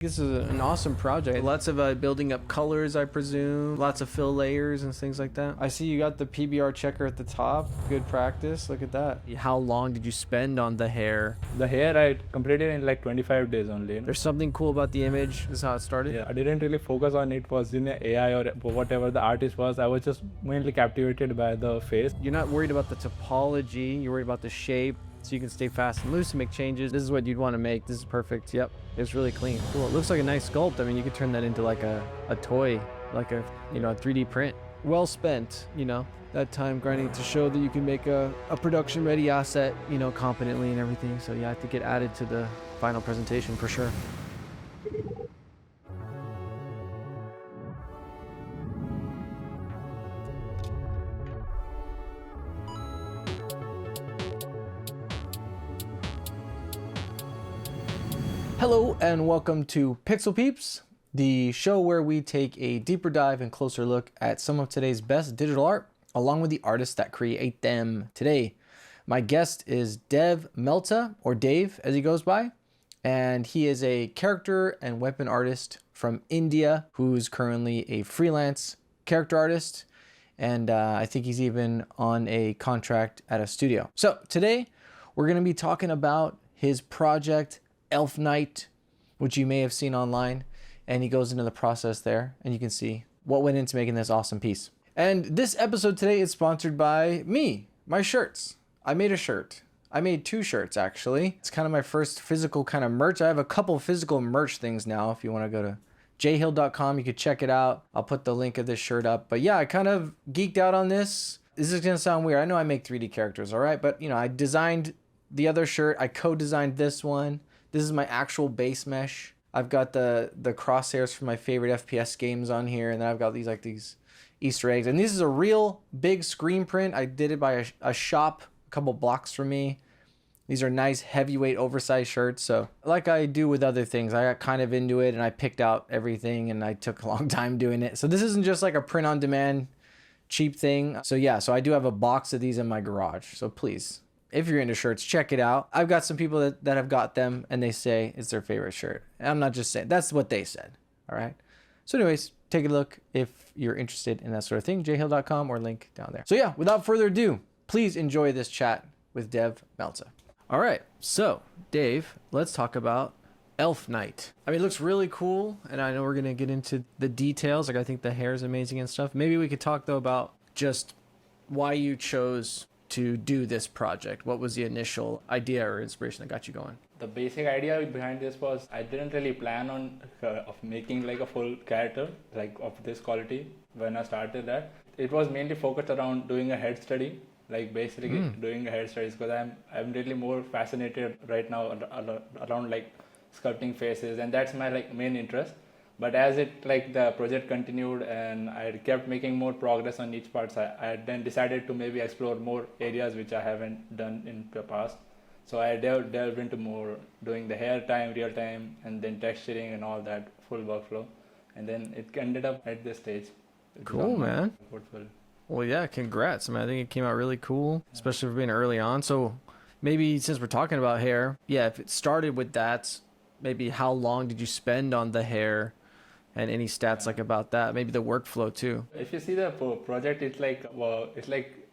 This is an awesome project. Lots of building up colors, I presume. Lots of fill layers and things like that. I see you got the PBR checker at the top. Good practice. Look at that. How long did you spend on the hair? The hair I completed in like 25 days only. There's something cool about the image. This is how it started. Yeah, I didn't really focus on it was in AI or whatever the artist was. I was just mainly captivated by the face. You're not worried about the topology. You're worried about the shape. So you can stay fast and loose and make changes. This is what you'd want to make. This is perfect. Yep. It's really clean. Cool. It looks like a nice sculpt. I mean, you could turn that into like a toy, like a 3D print. Well spent, that time grinding to show that you can make a production ready asset, competently and everything. So yeah, I think it added to the final presentation for sure. Hello and welcome to Pixel Peeps, the show where we take a deeper dive and closer look at some of today's best digital art, along with the artists that create them. Today, my guest is Mehta, or Dave as he goes by, and he is a character and weapon artist from India who's currently a freelance character artist, and I think he's even on a contract at a studio. So today, we're going to be talking about his project Elf Knight, which you may have seen online, and he goes into the process there and you can see what went into making this awesome piece. And this episode today is sponsored by me, my shirts. I made a shirt. I made two shirts actually. It's kind of my first physical kind of merch. I have a couple physical merch things now. If you want to go to jhill.com, you could check it out. I'll put the link of this shirt up. But yeah, I kind of geeked out on this. This is gonna sound weird. I know I make 3D characters, all right? But I designed the other shirt. I co-designed this one. This is my actual base mesh. I've got the crosshairs from my favorite FPS games on here, and then I've got these Easter eggs. And this is a real big screen print. I did it by a shop a couple blocks from me. These are nice heavyweight oversized shirts. So like I do with other things, I got kind of into it and I picked out everything and I took a long time doing it. So this isn't just like a print on demand cheap thing. So yeah, so I do have a box of these in my garage. So please, if you're into shirts, check it out. I've got some people that have got them and they say it's their favorite shirt. And I'm not just saying, that's what they said. All right. So anyways, take a look if you're interested in that sort of thing, jhill.com or link down there. So yeah, without further ado, please enjoy this chat with Mehta. All right. So Dave, let's talk about Elf Knight. I mean, it looks really cool. And I know we're going to get into the details. Like I think the hair is amazing and stuff. Maybe we could talk though about just why you chose to do this project. What was the initial idea or inspiration that got you going? The basic idea behind this was I didn't really plan on of making like a full character like of this quality when I started that. It was mainly focused around doing a head study, like basically doing a head studies because I'm really more fascinated right now around like sculpting faces, and that's my like main interest. But as the project continued and I kept making more progress on each part, I then decided to maybe explore more areas which I haven't done in the past. So I delved into more doing the hair time, real time, and then texturing and all that full workflow. And then it ended up at this stage. Cool, man. Portfolio. Well, yeah, congrats. I mean, I think it came out really cool, especially for being early on. So maybe since we're talking about hair, yeah, if it started with that, maybe how long did you spend on the hair? And any stats like about that, maybe the workflow too. If you see the project, it's like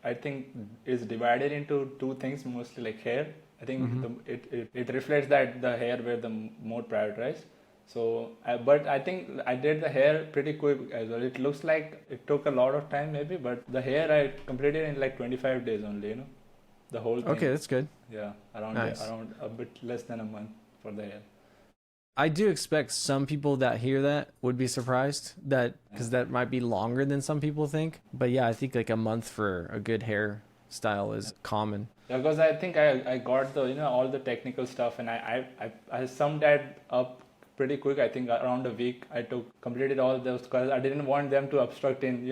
I think it's divided into two things, mostly like hair. I think it reflects that the hair were the more prioritized. So, but I think I did the hair pretty quick as well. It looks like it took a lot of time maybe, but the hair I completed in like 25 days only. The whole thing. Okay, that's good. Yeah, around a bit less than a month for the hair. I do expect some people that hear that would be surprised because that might be longer than some people think. But yeah, I think like a month for a good hair style is common. Yeah, because I think I got the all the technical stuff and I summed that up pretty quick. I think around a week I completed all those because I didn't want them to obstruct in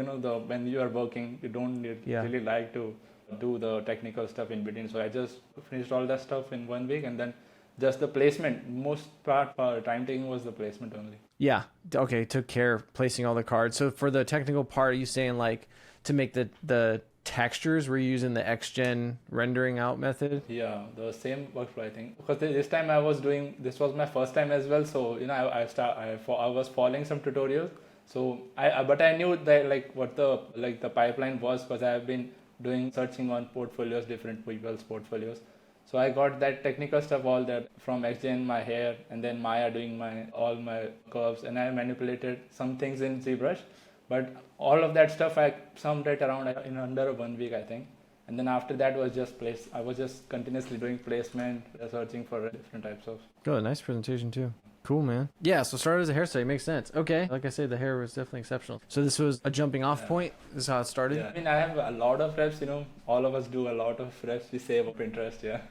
when you are working you don't really like to do the technical stuff in between. So I just finished all that stuff in 1 week and then. Just the placement, most time taking was the placement only. Yeah. Okay. Took care of placing all the cards. So for the technical part, are you saying like to make the textures? Were you using the XGen rendering out method? Yeah, the same workflow, I think. Because this time I was doing, this was my first time as well. So, you know, I was following some tutorials. So but I knew that like what the pipeline was, because I have been doing searching on portfolios, different people's portfolios. So I got that technical stuff all that from XGen, my hair, and then Maya doing all my curves, and I manipulated some things in ZBrush. But all of that stuff I summed it around in under 1 week, I think. And then after that was just I was just continuously doing placement, searching for different types of. Good, nice presentation too. Cool, man. Yeah, so started as a hairstyle, makes sense. Okay, like I said, the hair was definitely exceptional. So this was a jumping off point. This is how it started. Yeah. I mean, I have a lot of reps. You know, all of us do a lot of reps. We save up Pinterest. Yeah.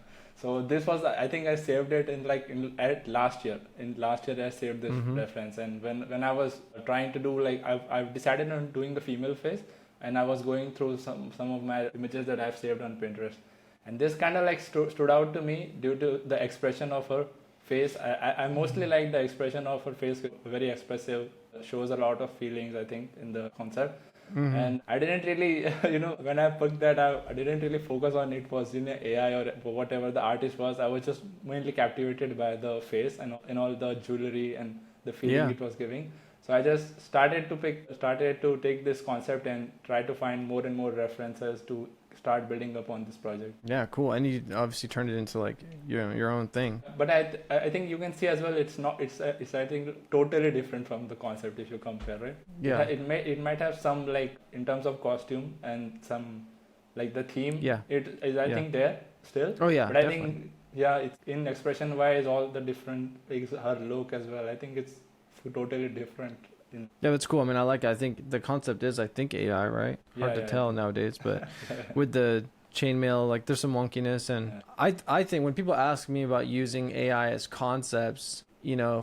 So this was, I think I saved it at last year. In last year I saved this reference, and when I was trying to do I've decided on doing the female face, and I was going through some of my images that I've saved on Pinterest, and this kind of stood out to me due to the expression of her face. I mostly like the expression of her face, very expressive, shows a lot of feelings, I think, in the concept. And I didn't really, when I picked that, I didn't really focus on it was AI or whatever the artist was. I was just mainly captivated by the face and all the jewelry and the feeling it was giving. So I just started to take this concept and try to find more and more references to start building upon this project. Yeah, cool. And you obviously turned it into like your own thing. But I think you can see as well, it's I think totally different from the concept if you compare, right? Yeah. It might have some like in terms of costume and some like the theme. Yeah. It is I think there still. Oh yeah. But definitely. I think it's in expression wise, all the different her look as well. I think it's totally different. Yeah, that's cool. I mean, I think the concept is, I think, AI, right? Hard to tell nowadays, but with the chainmail, like there's some wonkiness. And I think when people ask me about using AI as concepts,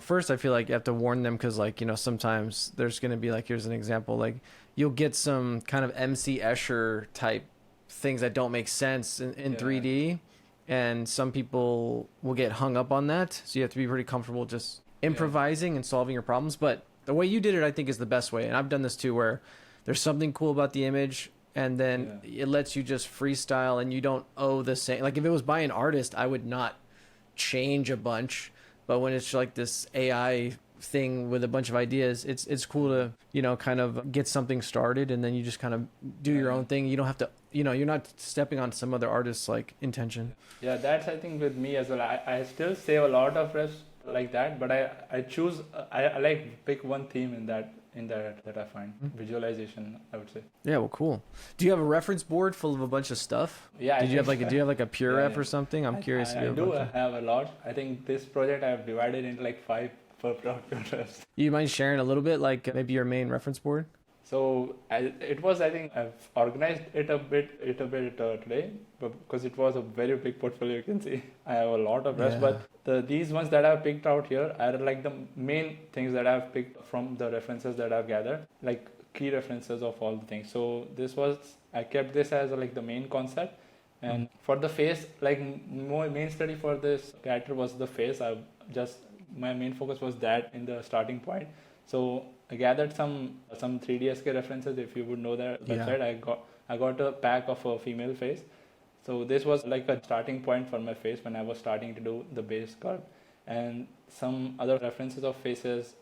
first I feel like you have to warn them because sometimes there's going to be like, here's an example, like you'll get some kind of MC Escher type things that don't make sense in 3D. And some people will get hung up on that. So you have to be pretty comfortable just improvising and solving your problems. But the way you did it, I think, is the best way. And I've done this too, where there's something cool about the image and then it lets you just freestyle and you don't owe the same. Like if it was by an artist, I would not change a bunch. But when it's like this AI thing with a bunch of ideas, it's cool to, kind of get something started and then you just kind of do your own thing. You don't have to, you're not stepping on some other artist's like intention. Yeah, that's I think with me as well. I still save a lot of reps like that, but I choose I like pick one theme in that I find visualization, I would say. Yeah, well, cool. Do you have a reference board full of a bunch of stuff? Yeah. Do you have like a pure ref or something? I'm curious. I do have a lot. I think this project I have divided into like 5 per refs. You mind sharing a little bit, like maybe your main reference board? So I think I've organized it a bit today, but because it was a very big portfolio, you can see I have a lot of refs, but these ones that I've picked out here are like the main things that I've picked from the references that I've gathered, like key references of all the things. So I kept this as like the main concept, and for the face, like main study for this character was the face. My main focus was that in the starting point. So I gathered some 3DSK references, if you would know that website. I got a pack of a female face. So this was like a starting point for my face when I was starting to do the base sculpt, and some other references of faces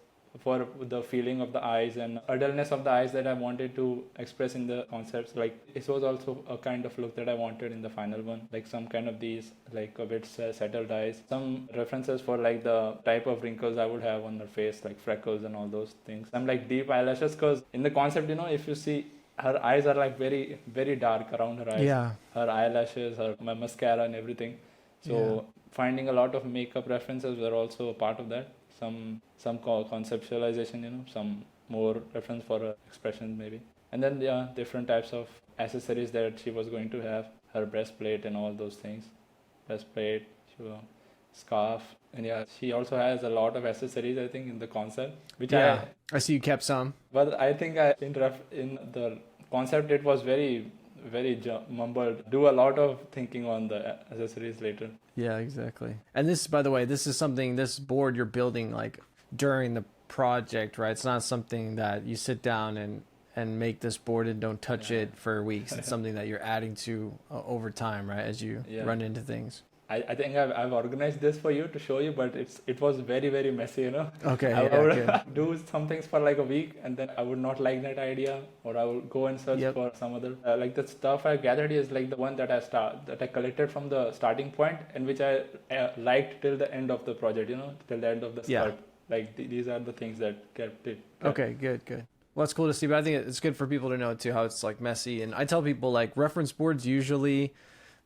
for the feeling of the eyes and dullness of the eyes that I wanted to express in the concepts. Like this was also a kind of look that I wanted in the final one, like some kind of these like a bit settled eyes. Some references for like the type of wrinkles I would have on the face, like freckles and all those things. Some like deep eyelashes, because in the concept, if you see, her eyes are like very, very dark around her eyes. Yeah. Her eyelashes, her mascara and everything. So finding a lot of makeup references were also a part of that. Some conceptualization, some more reference for expressions maybe. And then different types of accessories that she was going to have, her breastplate and all those things. Breastplate, scarf, and she also has a lot of accessories, I think, in the concept. Which I see you kept some. But I think in the concept it was very, very mumbled. Do a lot of thinking on the accessories later. Yeah, exactly. And this, by the way, this board you're building like during the project, right? It's not something that you sit down and make this board and don't touch it for weeks. It's something that you're adding to over time, right? As you run into things. I think I've organized this for you to show you, but it was very, very messy, you know. Okay. I would do some things for like a week, and then I would not like that idea, or I would go and search for some other. Like the stuff I gathered is like the one that I collected from the starting point, and which I liked till the end of the project, you know, till the end of the sculpt. Like these are the things that kept it. Okay, good. Well, it's cool to see, but I think it's good for people to know too how it's like messy. And I tell people like reference boards usually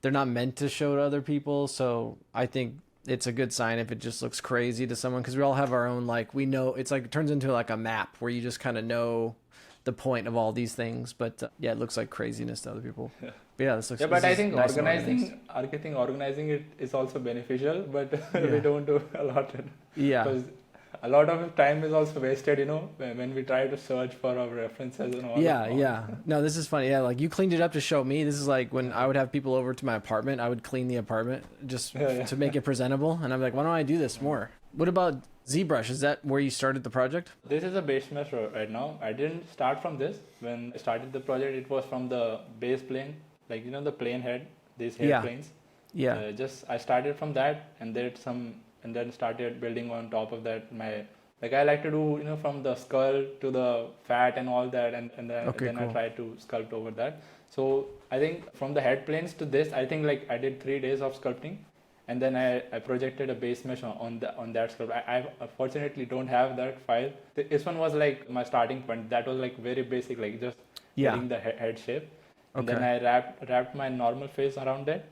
they're not meant to show to other people, so I think it's a good sign if it just looks crazy to someone, because we all have our own, like, we know it's like it turns into like a map where you just kind of know the point of all these things, but it looks like craziness to other people. But this looks but I think nice organizing it is also beneficial, but we don't do a lot. Because a lot of time is also wasted, you know, when we try to search for our references and all. No, this is funny. Like you cleaned it up to show me. This is like when I would have people over to my apartment, I would clean the apartment just to make it presentable. And I'm like, why don't I do this more? What about ZBrush? Is that where you started the project? This is a base mesh right now. I didn't start from this. When I started the project, it was from the base plane, like, you know, the plane head, these head planes. I started from that, and then started building on top of that. I like to do, you know, from the skull to the fat and all that, and then cool. I try to sculpt over that. So I think from the head planes to this, I think like I did 3 days of sculpting, and then I projected a base mesh on that sculpt. I unfortunately don't have that file. This one was like my starting point. That was like very basic, like just getting the head shape. And then I wrapped my normal face around it.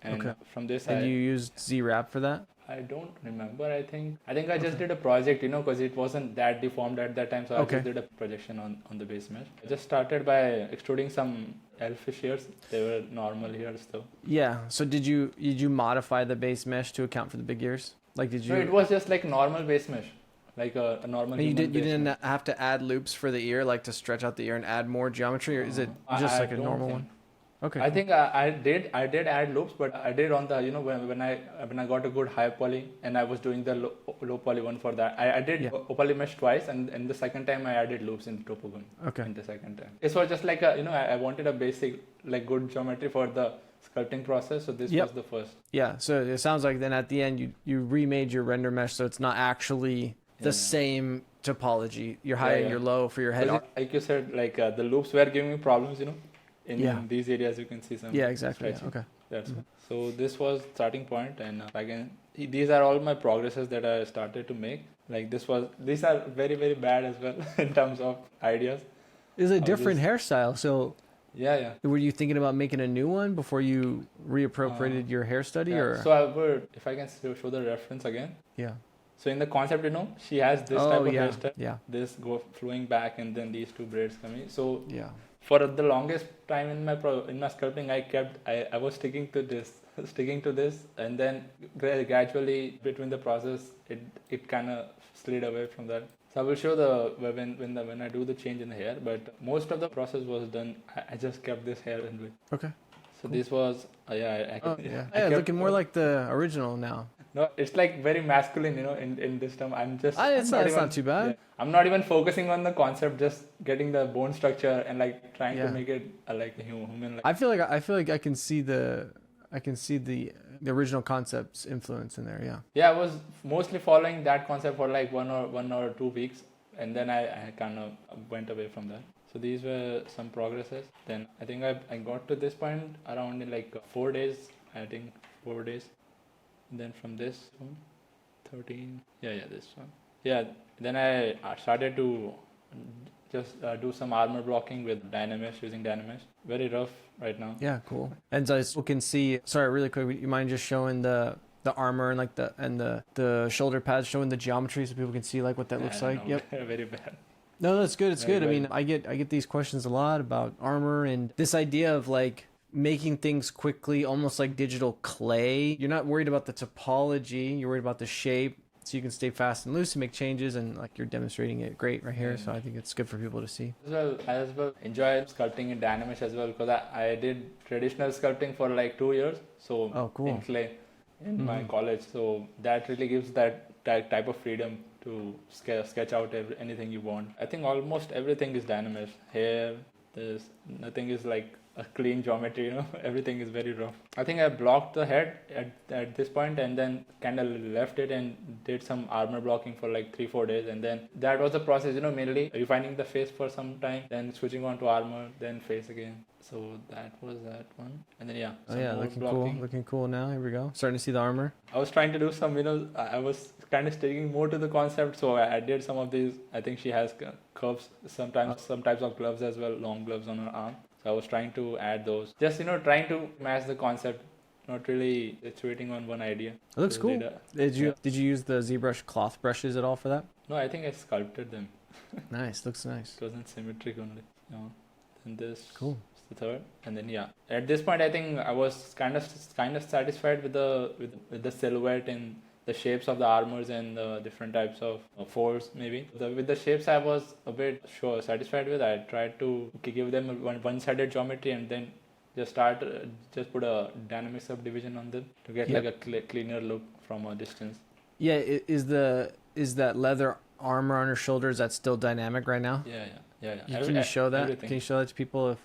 And from this, you used Z-Wrap for that? I don't remember. I think I just did a project, you know, because it wasn't that deformed at that time, so I just did a projection on the base mesh. I just started by extruding some elfish hairs. They were normal hairs though. Yeah. So did you modify the base mesh to account for the big ears? Like did you? No, it was just like normal base mesh, like a normal. You didn't have to add loops for the ear, like to stretch out the ear and add more geometry, or is it just like a normal one? Okay. I think I did add loops, but I did on the, you know, when I got a good high poly and I was doing the low poly one for that. I did poly mesh twice, and the second time I added loops in the topogon. In the second time. It was just like a, you know, I wanted a basic like good geometry for the sculpting process, so this was the first. Yeah, so it sounds like then at the end you remade your render mesh so it's not actually the same topology. Your high and your low for your head. Like you said, like the loops were giving me problems, you know. In these areas you can see some exactly. That's so this was starting point, and these are all my progresses that I started to make. Like these are very, very bad as well in terms of ideas. It's a different hairstyle, so were you thinking about making a new one before you reappropriated your hair study? Or so if I can show the reference again. So in the concept, you know, she has this type of hairstyle. This go flowing back, and then these two braids coming. So for the longest time in my sculpting, I was sticking to this, and then gradually between the process, it kind of slid away from that. So I will show when I do the change in the hair, but most of the process was done. I just kept this hair in. Okay. So this was looking more like the original now. No, it's like very masculine, you know, in this term. It's not too bad. Yeah. I'm not even focusing on the concept, just getting the bone structure and like trying to make it like human. I feel like I can see the original concept's influence in there. Yeah, I was mostly following that concept for like one or 2 weeks, and then I kind of went away from that. So these were some progresses. Then I think I got to this point around in like 4 days. I think 4 days. And then from this one, 13. This one. Then I started to just do some armor blocking with Dynamesh, using Dynamesh. Very rough right now. Yeah, cool. And so people can see. Sorry, really quick. You mind just showing the armor and like the shoulder pads, showing the geometry so people can see like what that looks like? Yep. Very bad. No, that's good. It's good. I mean, I get these questions a lot about armor and this idea of like making things quickly, almost like digital clay. You're not worried about the topology. You're worried about the shape, so you can stay fast and loose and make changes. And like you're demonstrating it great right here. So I think it's good for people to see. As well, enjoy sculpting in Dynamesh as well, because I did traditional sculpting for like 2 years. So cool. In clay in my college. So that really gives that type of freedom to sketch out anything you want. I think almost everything is dynamic. Here, there's nothing is like a clean geometry, everything is very rough. I think I blocked the head at this point and then kind of left it and did some armor blocking for like 3-4 days, and then that was the process, mainly refining the face for some time, then switching on to armor, then face again. So that was that one. And then looking cool now. Here we go. Starting to see the armor. I was trying to do some, I was kind of sticking more to the concept, so I did some of these. I think she has curves, sometimes some types of gloves as well, long gloves on her arm. So I was trying to add those. Just, trying to match the concept, not really situating on one idea. It looks cool. Did you use the ZBrush cloth brushes at all for that? No, I think I sculpted them. Nice, looks nice. It wasn't symmetric only. And this cool. The third, and then at this point I think I was kind of satisfied with the silhouette and the shapes of the armors and the different types of folds. Maybe with the shapes I was a bit satisfied with. I tried to give them a one-sided geometry and then just put a dynamic subdivision on them to get like a cleaner look from a distance. Yeah, is that leather armor on her shoulders that's still dynamic right now? Yeah. Can you show that? Everything. Can you show that to people? If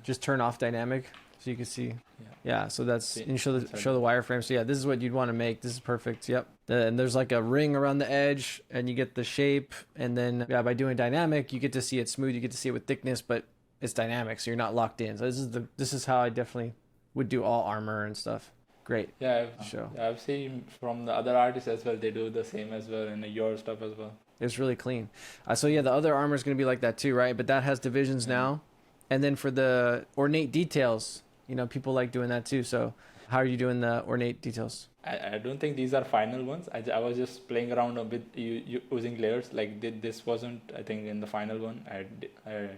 just turn off dynamic so you can see. Yeah, so that's, and show the wireframe. So this is what you'd want to make. This is perfect. Yep. And there's like a ring around the edge and you get the shape, and then by doing dynamic you get to see it smooth, you get to see it with thickness, but it's dynamic, so you're not locked in. So this is how I definitely would do all armor and stuff. Great. I've seen from the other artists as well, they do the same as well, and your stuff as well. It's really clean. So the other armor is going to be like that too, right? But that has divisions now. And then for the ornate details, people like doing that too. So how are you doing the ornate details? I don't think these are final ones. I was just playing around a bit using layers. Like this wasn't, I think, in the final one. I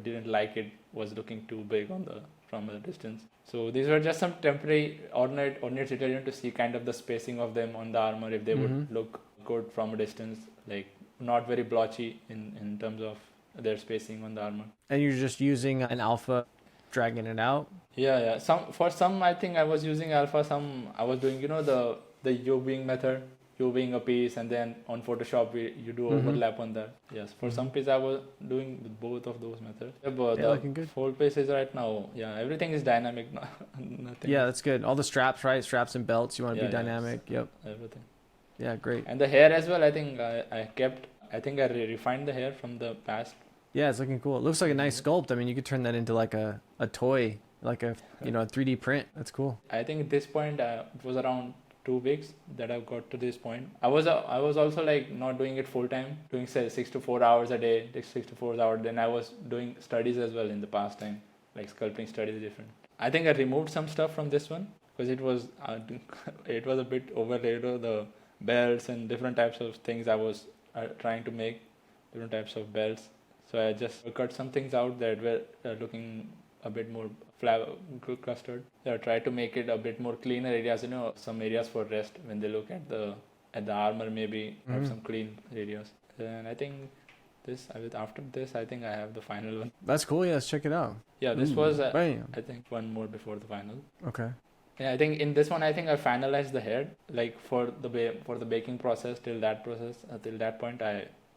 didn't like it. Was looking too big from a distance. So these were just some temporary ornate details to see kind of the spacing of them on the armor, if they would look good from a distance, like not very blotchy in terms of their spacing on the armor. And you're just using an alpha, dragging it out? Yeah. For some I think I was using alpha, some I was doing, the U-being method, U-being a piece, and then on Photoshop you do overlap on that. Yes, for some piece I was doing with both of those methods. But looking good. Fold pieces right now, everything is dynamic. Nothing. Yeah, that's good. All the straps, right? Straps and belts, you want to be dynamic. Yep. Everything. Yeah, great. And the hair as well, I think I refined the hair from the past. Yeah, it's looking cool. It looks like a nice sculpt. I mean, you could turn that into like a toy, like a 3D print. That's cool. I think at this point it was around 2 weeks that I got to this point. I was also like not doing it full time, doing 6 to 4 hours a day, 6 to 4 hours. Then I was doing studies as well in the past time, like sculpting studies different. I think I removed some stuff from this one because it was a bit overlaid, the belts and different types of things I was trying to make, different types of belts. So I just cut some things out that were looking a bit more clustered. So I tried to make it a bit more cleaner areas, some areas for rest when they look at the armor, maybe have some clean areas. And I think after this, I think I have the final one. That's cool. Yeah, let's check it out. Yeah, this was, I think, one more before the final. Okay. Yeah, I think in this one, I think I finalized the head, like for the baking process till that point.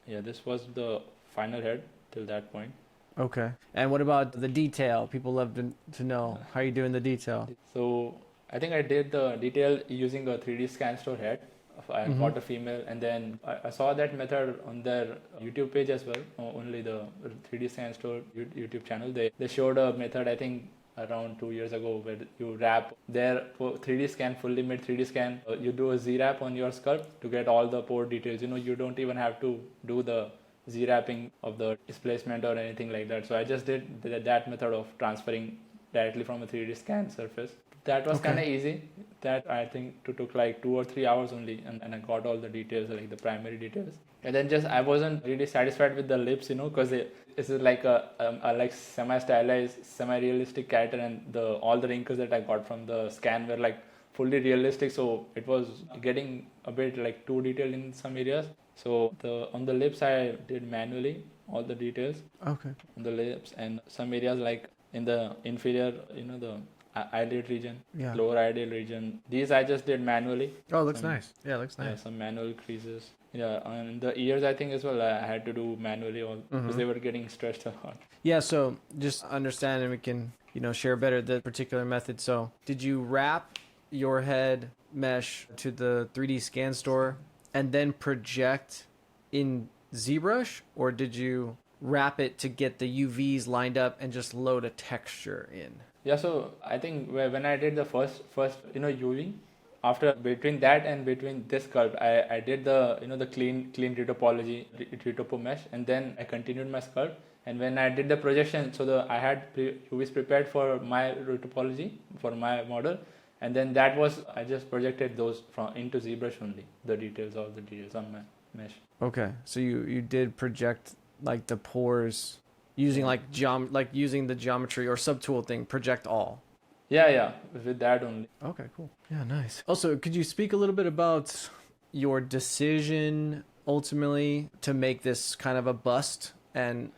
This was the final head till that point. Okay. And what about the detail? People love to know how you're doing the detail. So I think I did the detail using a 3D scan store head. I got a female, and then I saw that method on their YouTube page as well. Only the 3D scan store YouTube channel. They showed a method, I think, around 2 years ago, where you wrap their 3D scan, fully made 3D scan. You do a Z-wrap on your sculpt to get all the pore details. You don't even have to do the Z-wrapping of the displacement or anything like that. So I just did that method of transferring directly from a 3D scan surface. That was kind of easy. That I think took like 2 or 3 hours only, and I got all the details, like the primary details. And then I wasn't really satisfied with the lips, because it's like a like semi-stylized, semi-realistic character, and all the wrinkles that I got from the scan were like fully realistic. So it was getting a bit like too detailed in some areas. So on the lips I did manually all the details. Okay. On the lips, and some areas like in the inferior, the eyelid region, lower eyelid region. These I just did manually. Oh, looks nice. Yeah, looks nice. Yeah, some manual creases. Yeah, and the ears I think as well I had to do manually all because they were getting stretched a lot. Yeah, so just understand and we can, share better the particular method. So did you wrap your head mesh to the 3D scan store and then project in ZBrush, or did you wrap it to get the UVs lined up and just load a texture in? Yeah, so I think when I did the first UV, after between that and between this sculpt, I did the the clean retopology retopo mesh, and then I continued my sculpt. And when I did the projection, so I had UVs prepared for my retopology for my model, and then that was I just projected those from into ZBrush only, all the details on my mesh. Okay, so you did project like the pores using like using the geometry or subtool thing, project all. Yeah, with that only. Okay, cool. Yeah, nice. Also, could you speak a little bit about your decision ultimately to make this kind of a bust and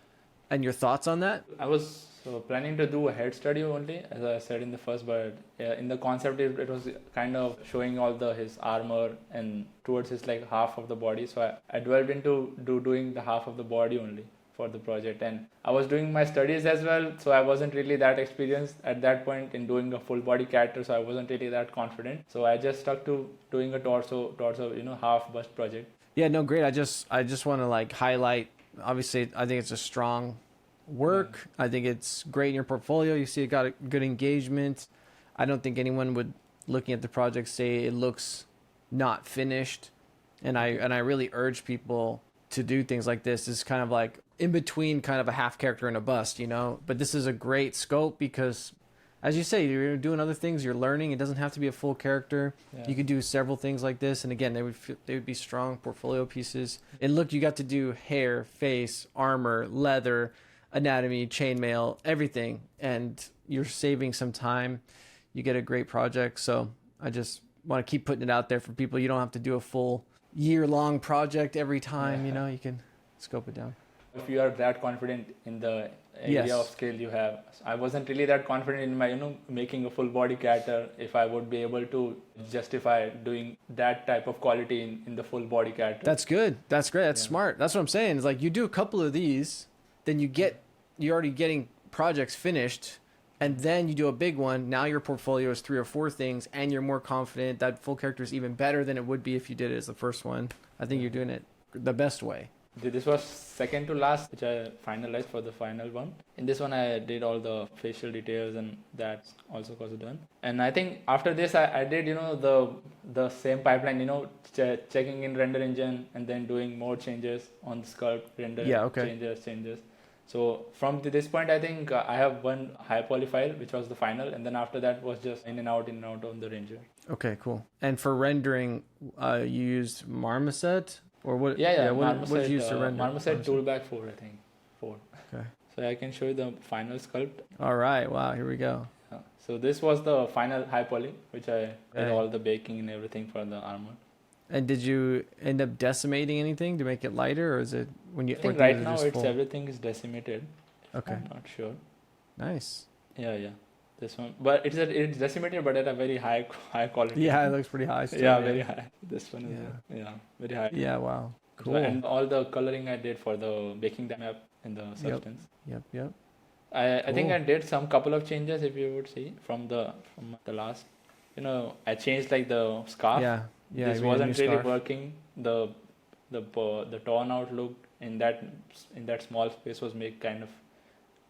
your thoughts on that? I was planning to do a head study only, as I said in the first, but in the concept it was kind of showing all his armor and towards his like half of the body. So I dwelled into doing the half of the body only for the project, and I was doing my studies as well, so I wasn't really that experienced at that point in doing a full body character, so I wasn't really that confident. So I just stuck to doing a torso half bust project. Yeah, no, great. I just want to like highlight, obviously I think it's a strong work. I think it's great in your portfolio. You see it got a good engagement. I don't think anyone would, looking at the project, say it looks not finished. And I really urge people to do things like this. It's kind of like in between kind of a half character and a bust, but this is a great scope because, as you say, you're doing other things, you're learning. It doesn't have to be a full character. Yeah. You could do several things like this, and again, they would be strong portfolio pieces. And look, you got to do hair, face, armor, leather, anatomy, chainmail, everything, and you're saving some time. You get a great project. So I just want to keep putting it out there for people. You don't have to do a full year-long project every time. You can scope it down. If you are that confident in the area of skill you have, I wasn't really that confident in my making a full body character, if I would be able to justify doing that type of quality in the full body character. That's good. That's great. That's smart. That's what I'm saying. It's like you do a couple of these, then you're already getting projects finished, and then you do a big one. Now your portfolio is 3 or 4 things, and you're more confident. That full character is even better than it would be if you did it as the first one. I think you're doing it the best way. This was second to last, which I finalized for the final one. In this one, I did all the facial details, and that also was done. And I think after this, I did the same pipeline, checking in render engine and then doing more changes on the sculpt, render, changes. So from this point, I think I have one high poly file, which was the final, and then after that was just in and out on the Ranger. Okay, cool. And for rendering, you used Marmoset? Or what? Marmoset, what did you use to render? Marmoset Toolback 4, I think. 4. Okay. So I can show you the final sculpt. All right. Wow. Here we go. So this was the final high poly, which I did all the baking and everything for the armor. And did you end up decimating anything to make it lighter, or is it when you? I think right now everything is decimated. Okay. I'm not sure. Nice. Yeah. This one, but it's decimated, but at a very high quality. Yeah, it looks pretty high. Still, very high. This one is very high. Yeah, wow, cool. And all the coloring I did for the baking map in the substance. Yep. I think I did some couple of changes, if you would see from the last. I changed like the scarf. Yeah. This wasn't really working. The torn out look in that small space was made kind of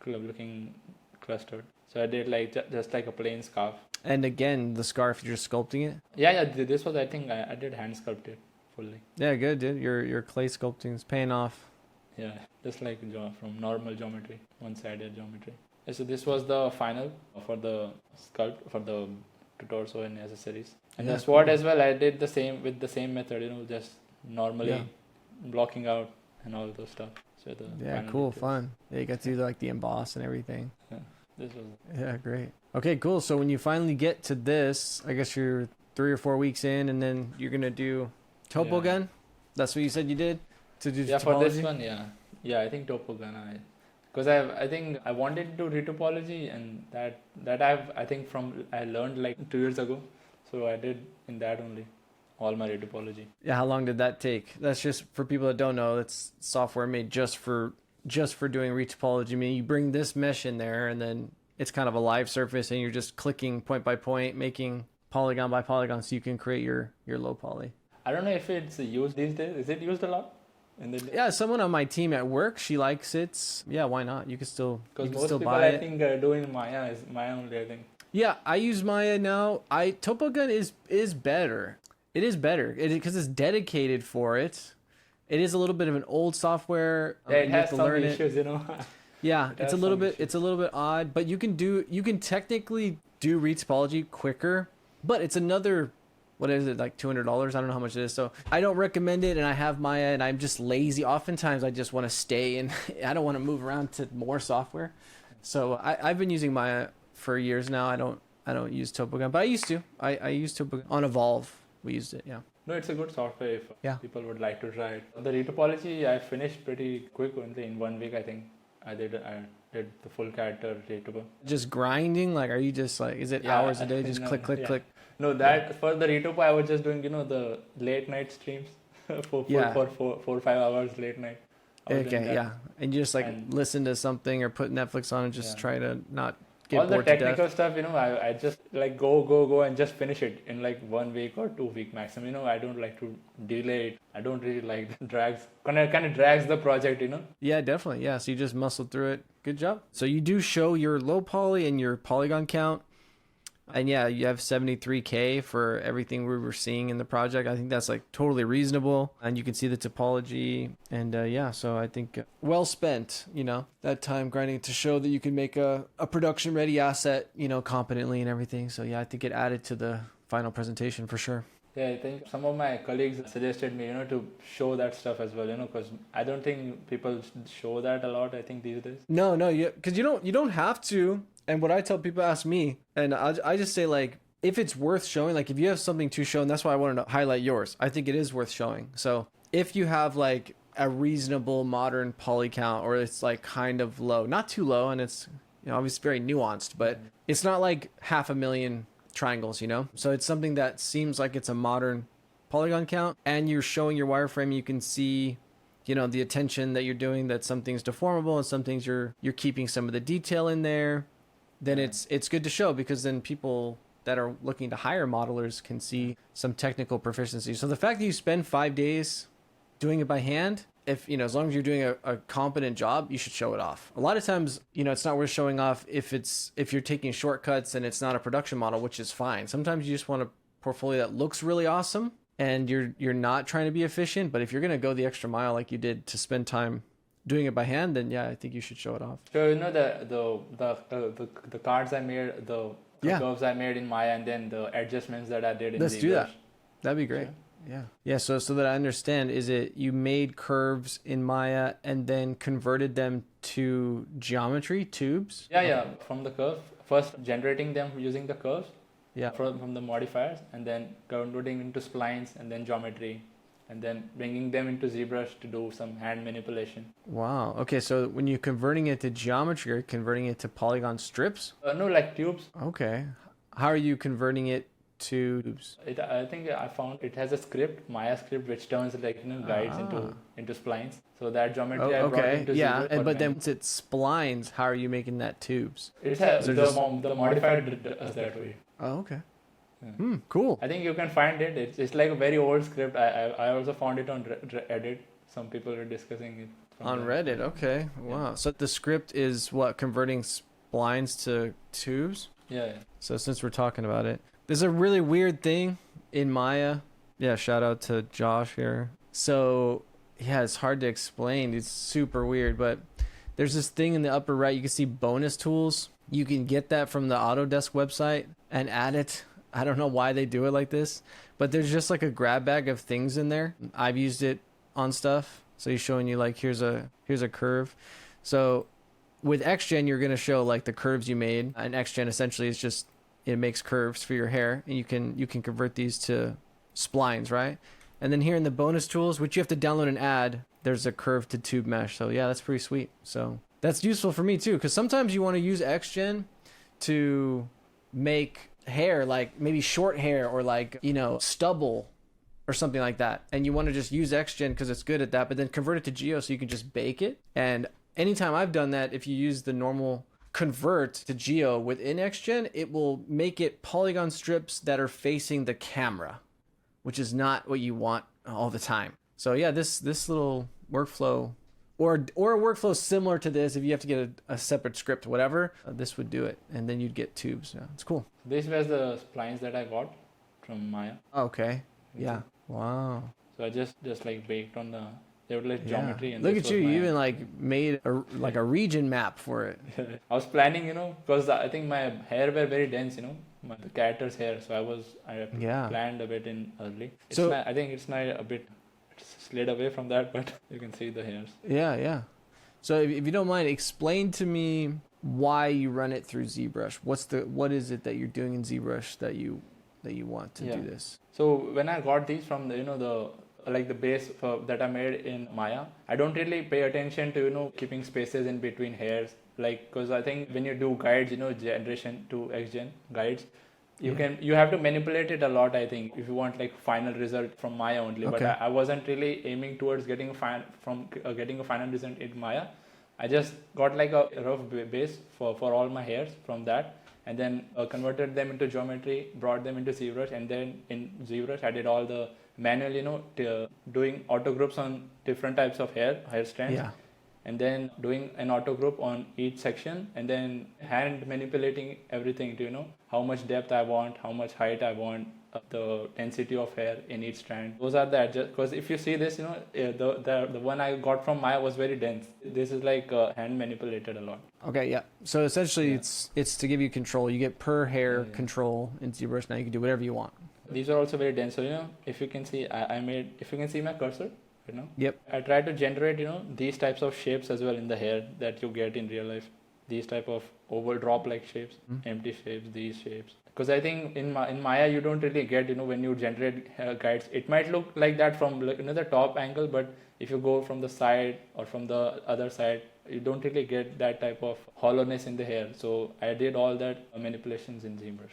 looking clustered. So I did like just like a plain scarf. And again, the scarf, you're just sculpting it? Yeah. This was, I think I did hand sculpt it fully. Yeah, good, dude. Your clay sculpting is paying off. Yeah, just like from normal geometry, one-sided geometry. Yeah, so this was the final for the sculpt for the torso and accessories. And the sword as well, I did the same with the same method. Just normally blocking out and all those stuff. So cool, details. Fun. Yeah, you got to do like the emboss and everything. Yeah, great. Okay, cool. So when you finally get to this, I guess you're 3 or 4 weeks in, and then you're gonna do topo gun. That's what you said you did to do. For this one, I think topo gun. Because I think I wanted to do retopology, and that I think I learned like 2 years ago, so I did in that only all my retopology. Yeah, how long did that take? That's just for people that don't know. It's software made just for doing retopology. I mean, you bring this mesh in there, and then it's kind of a live surface, and you're just clicking point by point, making polygon by polygon, so you can create your low poly. I don't know if it's used these days. Is it used a lot? Yeah, someone on my team at work, she likes it. Yeah, why not? You can still buy it. Because most people, I think, are doing Maya is Maya only, I think. Yeah, I use Maya now. Topogun is better. It is better because it's dedicated for it. It is a little bit of an old software. Yeah, it has some issues, you know. Yeah, it's a little bit odd, but you can technically do retopology quicker, but it's another, what is it, like $200? I don't know how much it is. So I don't recommend it, and I have Maya, and I'm just lazy. Oftentimes I just want to stay, and I don't want to move around to more software. So I've been using Maya for years now. I don't use Topogun, but I used to. I used Topogun on Evolve. We used it, yeah. No, it's a good software if people would like to try it. The retopology I finished pretty quick, only in 1 week, I think. I did the full character retopology. Just grinding? Like, are you just like, is it hours a day? Just click. No, for the retopo, I was just doing, the late night streams for 4 or 5 hours late night. Okay, yeah. And you just listen to something or put Netflix on and just try to not get all bored the to death. technical stuff, I just like go and just finish it in like 1 week or 2 week maximum. I don't like to delay it. I don't really like the drags. Kind of drags the project, Yeah, definitely. Yeah, so you just muscle through it. Good job. So you do show your low poly and your polygon count. And yeah, you have 73K for everything we were seeing in the project. I think that's like totally reasonable. And you can see the topology. And yeah, so I think well spent, that time grinding to show that you can make a production ready asset, competently and everything. So yeah, I think it added to the final presentation for sure. Yeah, I think some of my colleagues suggested me, to show that stuff as well, because I don't think people show that a lot, I think, these days. No, because you don't have to. And what I tell people, ask me, and I just say, like, if it's worth showing, like if you have something to show, and that's why I wanted to highlight yours. I think it is worth showing. So if you have like a reasonable modern poly count, or it's like kind of low, not too low, and it's obviously very nuanced, but it's not like 500,000 triangles, So it's something that seems like it's a modern polygon count, and you're showing your wireframe. You can see the attention that you're doing, that some things deformable and some things you're keeping some of the detail in there. Then it's good to show, because then people that are looking to hire modelers can see some technical proficiency. So the fact that you spend 5 days doing it by hand, if as long as you're doing a competent job, you should show it off. A lot of times, it's not worth showing off if you're taking shortcuts and it's not a production model, which is fine. Sometimes you just want a portfolio that looks really awesome, and you're not trying to be efficient. But if you're going to go the extra mile like you did to spend time doing it by hand, then yeah, I think you should show it off. So the cards I made, the curves I made in Maya, and then the adjustments that I did in ZBrush. Let's do that. That'd be great. Sure. Yeah. So that I understand, is it you made curves in Maya and then converted them to geometry tubes? Yeah. From the curve, first generating them using the curves. Yeah. From the modifiers, and then converting into splines, and then geometry, and then bringing them into ZBrush to do some hand manipulation. Wow. Okay, so when you're converting it to geometry, you're converting it to polygon strips? No, like tubes. Okay. How are you converting it to tubes? I think I found it has a script, Maya script, which turns like guides into splines. So that geometry I brought into ZBrush. But then once it splines, how are you making that tubes? It has the modifier does that way. Oh, okay. Yeah. Cool. I think you can find it. It's like a very old script. I also found it on Reddit. Some people are discussing it. On Reddit, okay. Wow. Yeah. So the script is what, converting splines to tubes? Yeah. So since we're talking about it, there's a really weird thing in Maya. Yeah, shout out to Josh here. So yeah, it's hard to explain. It's super weird, but there's this thing in the upper right. You can see bonus tools. You can get that from the Autodesk website and add it. I don't know why they do it like this, but there's just like a grab bag of things in there. I've used it on stuff. So he's showing you like, here's a curve. So with XGen, you're going to show like the curves you made, and XGen essentially is just, it makes curves for your hair, and you can convert these to splines, right? And then here in the bonus tools, which you have to download and add, there's a curve to tube mesh. So yeah, that's pretty sweet. So that's useful for me too, because sometimes you want to use XGen to make hair, like maybe short hair or like, stubble or something like that. And you want to just use XGen because it's good at that, but then convert it to Geo so you can just bake it. And anytime I've done that, if you use the normal convert to Geo within XGen, it will make it polygon strips that are facing the camera, which is not what you want all the time. So yeah, this little workflow or a workflow similar to this, if you have to get a separate script, whatever, this would do it. And then you'd get tubes. Yeah, it's cool. This was the splines that I got from Maya. Okay. Yeah. Wow. So I just like baked on the, they were like geometry. And look at you, you even like made a region map for it. I was planning, because I think my hair were very dense, the character's hair. So I planned a bit in early. I think it's not a bit, it's slid away from that, but you can see the hairs. Yeah. So if you don't mind, explain to me why you run it through ZBrush. What is it that you're doing in ZBrush that you want to do this? So when I got these from the base that I made in Maya, I don't really pay attention to keeping spaces in between hairs, because I think when you do guides, generation to XGen guides, you have to manipulate it a lot. I think if you want like final result from Maya only, but I wasn't really aiming towards getting a final result in Maya. I just got like a rough base for all my hairs from that, and then converted them into geometry, brought them into ZBrush, and then in ZBrush I did all the manual, doing auto groups on different types of hair strands, and then doing an auto group on each section, and then hand manipulating everything to how much depth I want, how much height I want, the density of hair in each strand. Those are the adjust, because if you see this, the one I got from Maya was very dense. This is like hand manipulated a lot. Okay, yeah. So essentially it's to give you control. You get per hair control in ZBrush. Now you can do whatever you want. These are also very dense. So if you can see, if you can see my cursor, Yep. I try to generate these types of shapes as well in the hair that you get in real life. These type of oval drop like shapes, empty shapes, these shapes. Because I think in Maya you don't really get when you generate guides. It might look like that from the top angle, but if you go from the side or from the other side, you don't really get that type of hollowness in the hair. So I did all that manipulations in ZBrush.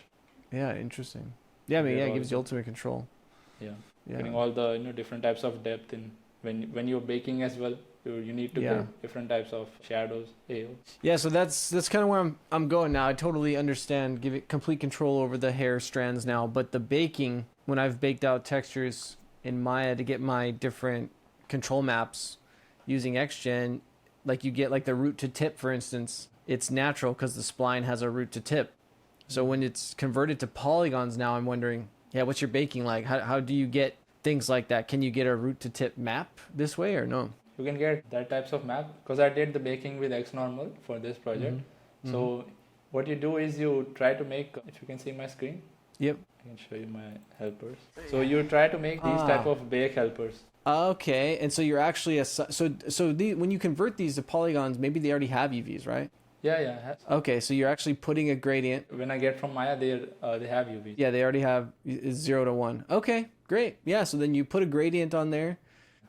Yeah, interesting. Yeah, I mean, it gives you ultimate control. Yeah. Getting all the different types of depth in when you're baking as well. You need to get different types of shadows. Yeah, so that's kind of where I'm going now. I totally understand give it complete control over the hair strands now, but the baking, when I've baked out textures in Maya to get my different control maps using XGen, like you get like the root to tip, for instance, it's natural because the spline has a root to tip. So when it's converted to polygons now, I'm wondering, what's your baking like? How do you get things like that? Can you get a root to tip map this way or no? You can get that types of map because I did the baking with XNormal for this project. So what you do is you try to make, if you can see my screen. Yep. I can show you my helpers. So you try to make these type of bake helpers. Okay, and so you're actually when you convert these to polygons, maybe they already have UVs, right? Yeah. Okay, so you're actually putting a gradient. When I get from Maya, they have UVs. Yeah, they already have 0 to 1. Okay, great. Yeah, so then you put a gradient on there.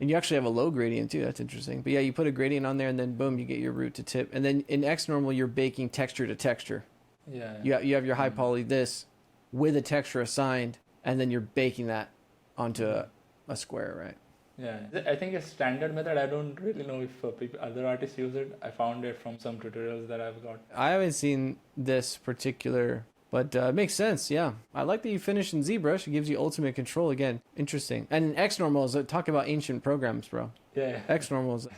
And you actually have a low gradient too. That's interesting. But yeah, you put a gradient on there and then boom, you get your root to tip. And then in XNormal, you're baking texture to texture. Yeah. You have your high poly this with a texture assigned, and then you're baking that onto a square, right? Yeah. I think it's standard method. I don't really know if other artists use it. I found it from some tutorials that I've got. I haven't seen this particular, but it makes sense. Yeah. I like that you finish in ZBrush. It gives you ultimate control again. Interesting. And XNormal is talk about ancient programs, bro. Yeah. XNormal is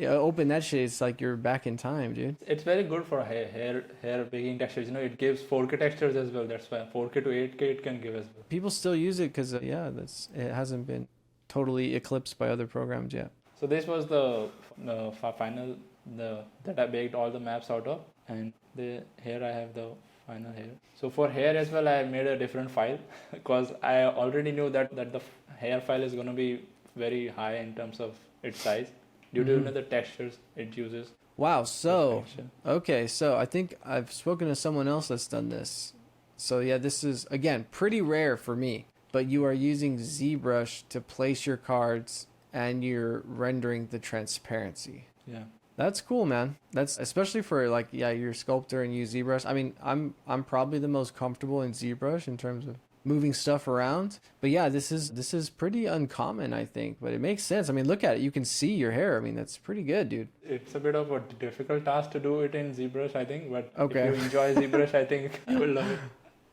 open that shit. It's like you're back in time, dude. It's very good for hair baking textures. It gives 4K textures as well. That's why 4K to 8K it can give as well. People still use it because it hasn't been totally eclipsed by other programs yet. So this was the final that I baked all the maps out of, and here I have the final hair. So for hair as well, I made a different file because I already knew that the hair file is going to be very high in terms of its size due to the textures it uses. Wow. So okay, so I think I've spoken to someone else that's done this. So yeah, this is again pretty rare for me. But you are using ZBrush to place your cards and you're rendering the transparency. Yeah. That's cool, man. That's especially for you're a sculptor and use ZBrush. I mean, I'm probably the most comfortable in ZBrush in terms of moving stuff around. But yeah, this is pretty uncommon, I think, but it makes sense. I mean, look at it. You can see your hair. I mean, that's pretty good, dude. It's a bit of a difficult task to do it in ZBrush, I think, but Okay. if you enjoy ZBrush, I think you will love it.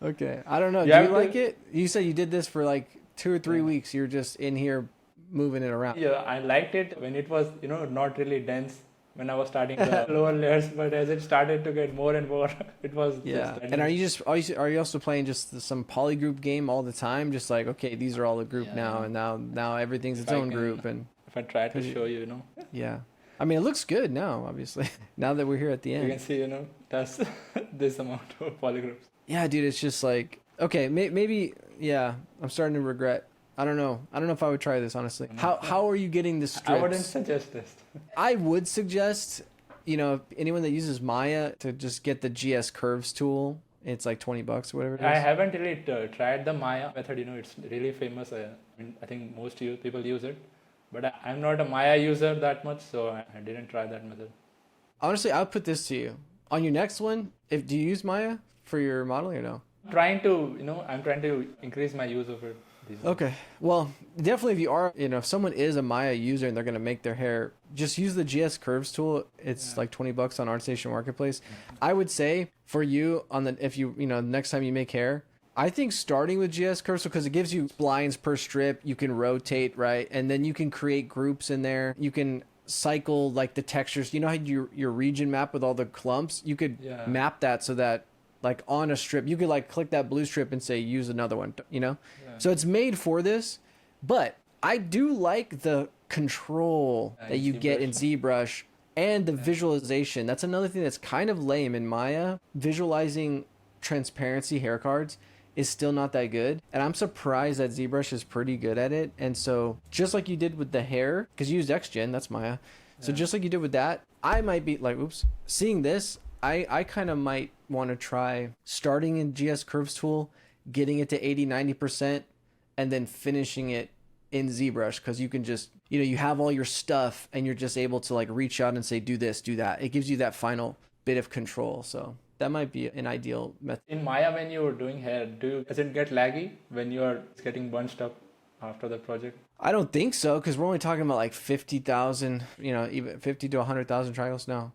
Okay. I don't know. You Do you have to- like it? You said you did this for like 2 or 3 weeks. You're just in here moving it around. Yeah, I liked it when it was, not really dense when I was starting the lower layers, but as it started to get more and more, it was Yeah. just And are you also playing just some polygroup game all the time? Just like, okay, these are all a group now, and now everything's its own group. And if I try to show you, yeah. I mean, it looks good now, obviously. Now that we're here at the end. you can see, that's this amount of polygroups. Yeah, dude, it's just like, okay, maybe, yeah, I'm starting to regret. I don't know if I would try this, honestly. How are you getting the strips? I wouldn't suggest this. I would suggest, anyone that uses Maya to just get the GS Curves tool. It's like $20 or whatever it is. I haven't really tried the Maya method, it's really famous. I think most people use it, but I'm not a Maya user that much, so I didn't try that method. Honestly, I'll put this to you. On your next one, do you use Maya for your modeling or no? I'm trying to increase my use of it. Okay. Well, definitely if you are, if someone is a Maya user and they're going to make their hair, just use the GS Curves tool. It's like $20 on ArtStation Marketplace. I would say for you if you, next time you make hair, I think starting with GS Curves, because it gives you splines per strip, you can rotate, right? And then you can create groups in there. You can cycle like the textures. You know how your region map with all the clumps? You could map that so that like on a strip, you could like click that blue strip and say, use another one, So it's made for this, but I do like the control that you get in ZBrush and the visualization. That's another thing that's kind of lame in Maya. Visualizing transparency hair cards is still not that good. And I'm surprised that ZBrush is pretty good at it. And so just like you did with the hair, because you used XGen, that's Maya. So just like you did with that, I might be like, seeing this, I kind of might want to try starting in GS Curves tool, getting it to 80-90%, and then finishing it in ZBrush, because you can just, you have all your stuff and you're just able to like reach out and say, do this, do that. It gives you that final bit of control. So that might be an ideal method. In Maya, when you're doing hair, does it get laggy when you're getting bunched up after the project? I don't think so, because we're only talking about like 50,000, even 50 to 100,000 triangles now.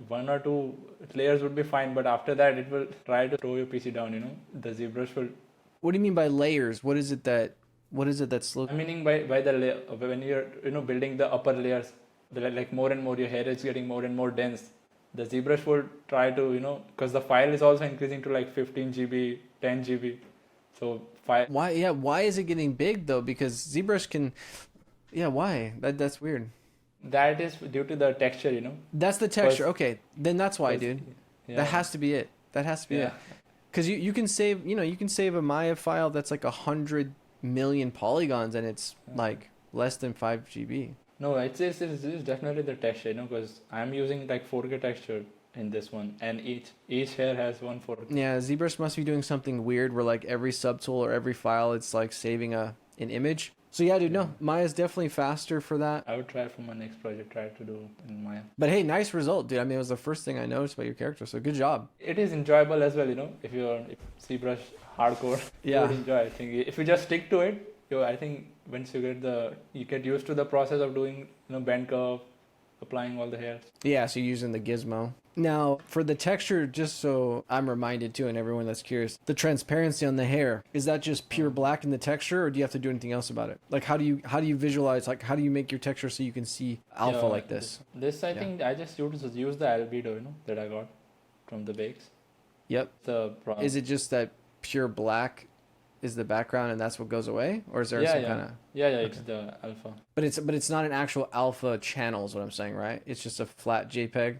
1 or 2 layers would be fine, but after that it will try to throw your PC down, the ZBrush will. What do you mean by layers? What is it that's slow? I'm meaning by the layer, when you're building the upper layers, like more and more your hair is getting more and more dense. The ZBrush will try to, because the file is also increasing to like 15 GB, 10 GB. So why is it getting big though? Because ZBrush can, why? That's weird. That is due to the texture, That's the texture. Okay, then that's why, dude. Yeah. That has to be it. It. Because you can save, you can save a Maya file that's like 100 million polygons and it's like less than 5 GB. No, it's definitely the texture, because I'm using like 4K texture in this one, and each hair has one 4K. Yeah, ZBrush must be doing something weird where like every subtool or every file, it's like saving an image. So yeah, dude, no, Maya's definitely faster for that. I would try for my next project, try to do in Maya. But hey, nice result, dude. I mean, it was the first thing I noticed about your character, so good job. It is enjoyable as well, if you're ZBrush hardcore, you would enjoy. I think if you just stick to it, I think once you get used to the process of doing, bend curve, applying all the hairs. Yeah, so you're using the gizmo. Now, for the texture, just so I'm reminded too, and everyone that's curious, the transparency on the hair, is that just pure black in the texture, or do you have to do anything else about it? Like, how do you visualize, like, how do you make your texture so you can see alpha like this? I think I just use the albedo, that I got from the bakes. Yep. Is it just that pure black is the background and that's what goes away, or is there some kind of? Yeah, it's the alpha. But it's not an actual alpha channel, is what I'm saying, right? It's just a flat JPEG.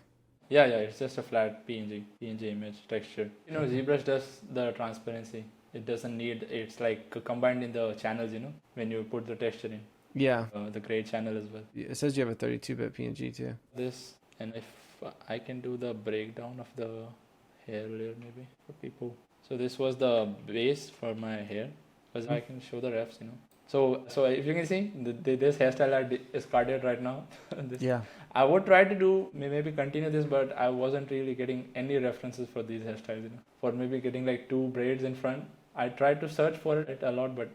Yeah, it's just a flat PNG image texture. ZBrush does the transparency. It doesn't need, it's like combined in the channels, when you put the texture in. Yeah. The gray channel as well. It says you have a 32-bit PNG too. And if I can do the breakdown of the hair layer maybe for people. So this was the base for my hair, because I can show the refs, So if you can see, this hairstyle is carded right now. I would try to do, maybe continue this, but I wasn't really getting any references for these hairstyles, For maybe getting like 2 braids in front, I tried to search for it a lot, but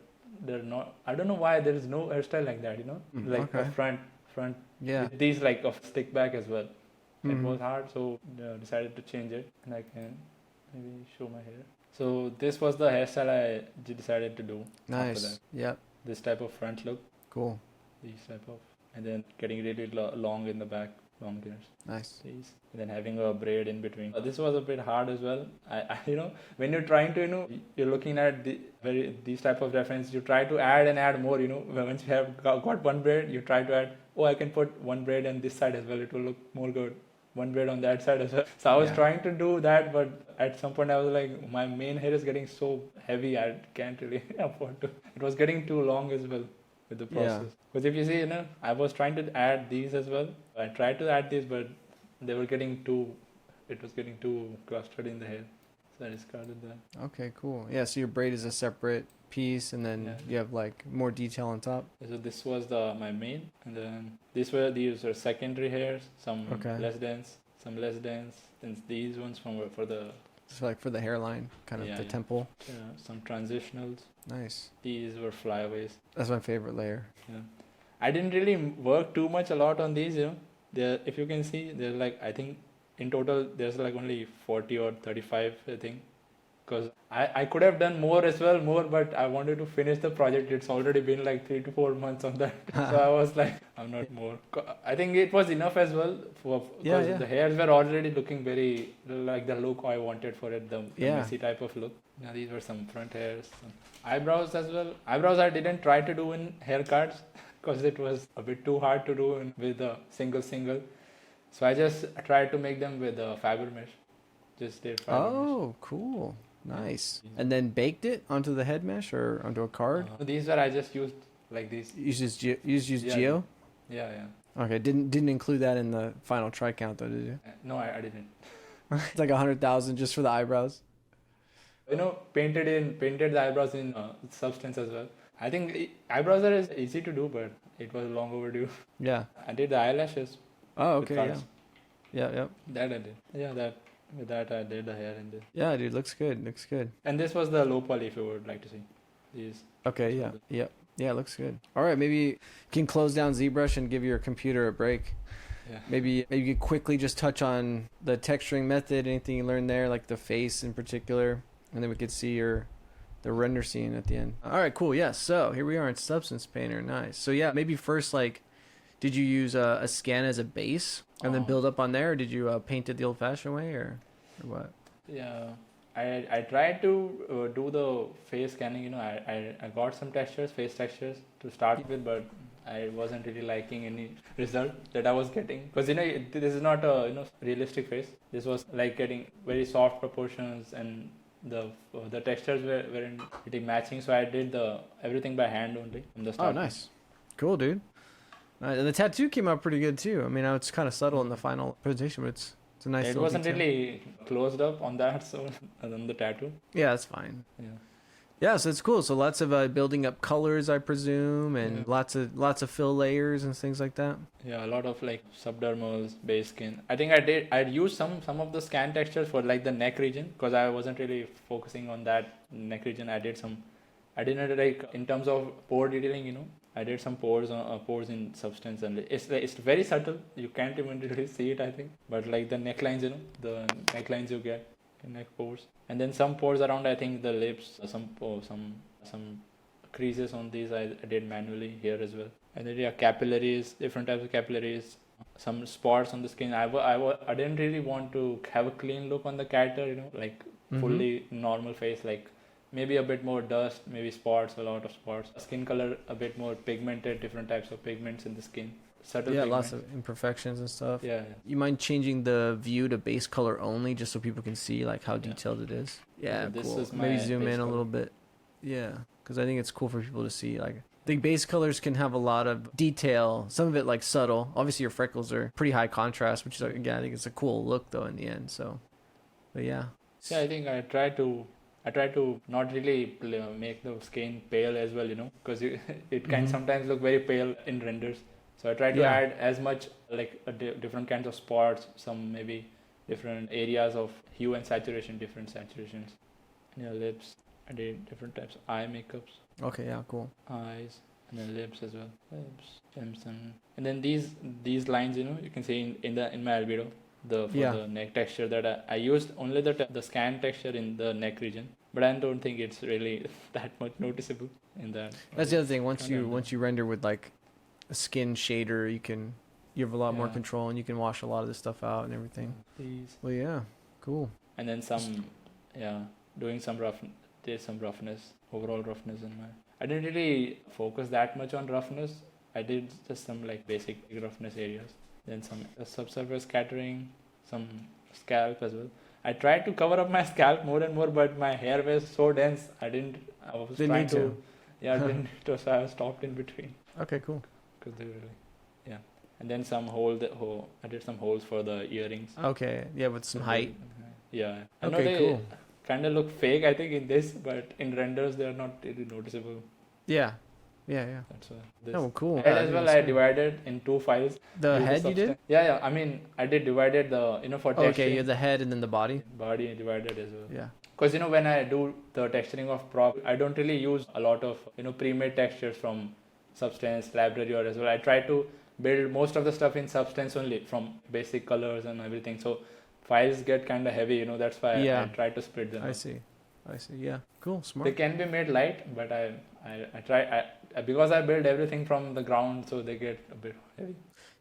they're not. I don't know why there is no hairstyle like that. Like a front Yeah. with these like of stick back as well. It Mhm. was hard, so decided to change it, and I can maybe show my hair. So this was the hairstyle I decided to do. After Nice. that. Yep. This type of front look, Cool. these type of, and then getting really long in the back, long hairs. Nice. These, and then having a braid in between. This was a bit hard as well. I when you're trying to you're looking at these type of reference, you try to add and add more. Once you have got one braid, you try to add. Oh, I can put one braid on this side as well. It will look more good. One braid on that side as well. So I was trying to do that, but at some point I was like, my main hair is getting so heavy, I can't really afford to. It was getting too long as well with the process. Because if you see, I was trying to add these as well. I tried to add these, but it was getting too clustered in the hair. So I discarded that. Okay, cool. Yeah, so your braid is a separate piece, and then you have like more detail on top. So this was my main, and then these were secondary hairs, some less dense, and these ones for the So like for the hairline, kind of the temple. Yeah, some transitionals. Nice. These were flyaways. That's my favorite layer. Yeah, I didn't really work a lot on these. If you can see, they're like, I think in total there's like only 40 or 35, I think. Because I could have done more as well, but I wanted to finish the project. It's already been like 3 to 4 months on that. So I was like, I'm not more. I think it was enough as well. Because the hairs were already looking very like the look I wanted for it, the messy type of look. Now these were some front hairs. Some eyebrows as well. Eyebrows I didn't try to do in haircuts because it was a bit too hard to do with a single. So I just tried to make them with a fiber mesh. Just did fiber mesh. Oh, cool. Nice. And then baked it onto the head mesh or onto a card? These were I just used like these. You just used Geo? Yeah. Okay, didn't include that in the final try count though, did you? No, I didn't. It's like 100,000 just for the eyebrows. Painted the eyebrows in substance as well. I think eyebrows are easy to do, but it was long overdue. Yeah. I did the eyelashes. Oh, okay, yeah. That I did. Yeah, with that I did the hair and this. Yeah, dude, looks good. And this was the low poly if you would like to see. These. Okay, yeah. Yeah, looks good. All right, maybe you can close down ZBrush and give your computer a break. Yeah. Maybe you could quickly just touch on the texturing method, anything you learned there, like the face in particular, and then we could see the render scene at the end. All right, cool. Yeah, so here we are in Substance Painter. Nice. So yeah, maybe first, like, did you use a scan as a base and then build up on there, or did you paint it the old-fashioned way, or what? Yeah, I tried to do the face scanning. I got some face textures to start with, but I wasn't really liking any result that I was getting, because this is not a realistic face. This was like getting very soft proportions, and the textures weren't really matching. So I did everything by hand only from the start. Oh, nice, cool, dude. And the tattoo came out pretty good too. I mean, it's kind of subtle in the final presentation, but it's a nice. It wasn't detail. Really closed up on that, so on the tattoo. Yeah, that's fine. Yeah, so it's cool. So lots of building up colors, I presume, and lots of fill layers and things like that. Yeah, a lot of like subdermals, base skin. I think I'd used some of the scan textures for like the neck region, because I wasn't really focusing on that neck region. I didn't like in terms of pore detailing. I did some pores in Substance, and it's very subtle. You can't even really see it, I think. But like the necklines, the necklines you get, the neck pores, and then some pores around. I think the lips, some creases on these I did manually here as well. And then capillaries, different types of capillaries, some spots on the skin. I didn't really want to have a clean look on the character, like fully normal face, like. Maybe a bit more dust, maybe spots, a lot of spots. Skin color a bit more pigmented, different types of pigments in the skin. Subtle pigments. Lots of imperfections and stuff. Yeah. You mind changing the view to base color only, just so people can see like how detailed it is? Yeah, this cool. Is maybe zoom in a little bit. Yeah, because I think it's cool for people to see. Like, I think base colors can have a lot of detail. Some of it like subtle. Obviously, your freckles are pretty high contrast, which is again, I think it's a cool look though in the end. So, but yeah. Yeah, I think I try to not really make the skin pale as well, because it can sometimes look very pale in renders. So I try to add as much like different kinds of spots, some maybe different areas of hue and saturation, different saturations. Lips. I did different types of eye makeups, Okay, yeah, cool. eyes, and then lips as well. Lips, Jameson, and then these lines, you can see in my albedo, the neck texture that I used only the scan texture in the neck region, but I don't think it's really that much noticeable in that. That's the other thing. Once you render with like a skin shader, you have a lot more control, and you can wash a lot of this stuff out and everything. These. Well, yeah, cool. And then doing some roughness, overall roughness in my. I didn't really focus that much on roughness. I did just some like basic roughness areas. Then some subsurface scattering, some scalp as well. I tried to cover up my scalp more and more, but my hair was so dense. I was trying to. Yeah, I didn't. So I stopped in between. Okay, cool. Because they really, yeah. And then some I did some holes for the earrings. Okay, yeah, with some height. Yeah. I Okay, know they cool. kind of look fake, I think, in this, but in renders they're not really noticeable. Yeah. That's why. Oh, cool. Head as well, I divided in 2 files. The head you did? Yeah. I mean, I did divided for texturing. Okay, you have the head and then the body. Body divided as well. Yeah. Because when I do the texturing of prop, I don't really use a lot of pre-made textures from Substance library or as well. I try to build most of the stuff in Substance only from basic colors and everything. So files get kind of heavy. That's why I try to split them. I see. Yeah. Cool. Smart. They can be made light, but I try because I build everything from the ground, so they get a bit heavy.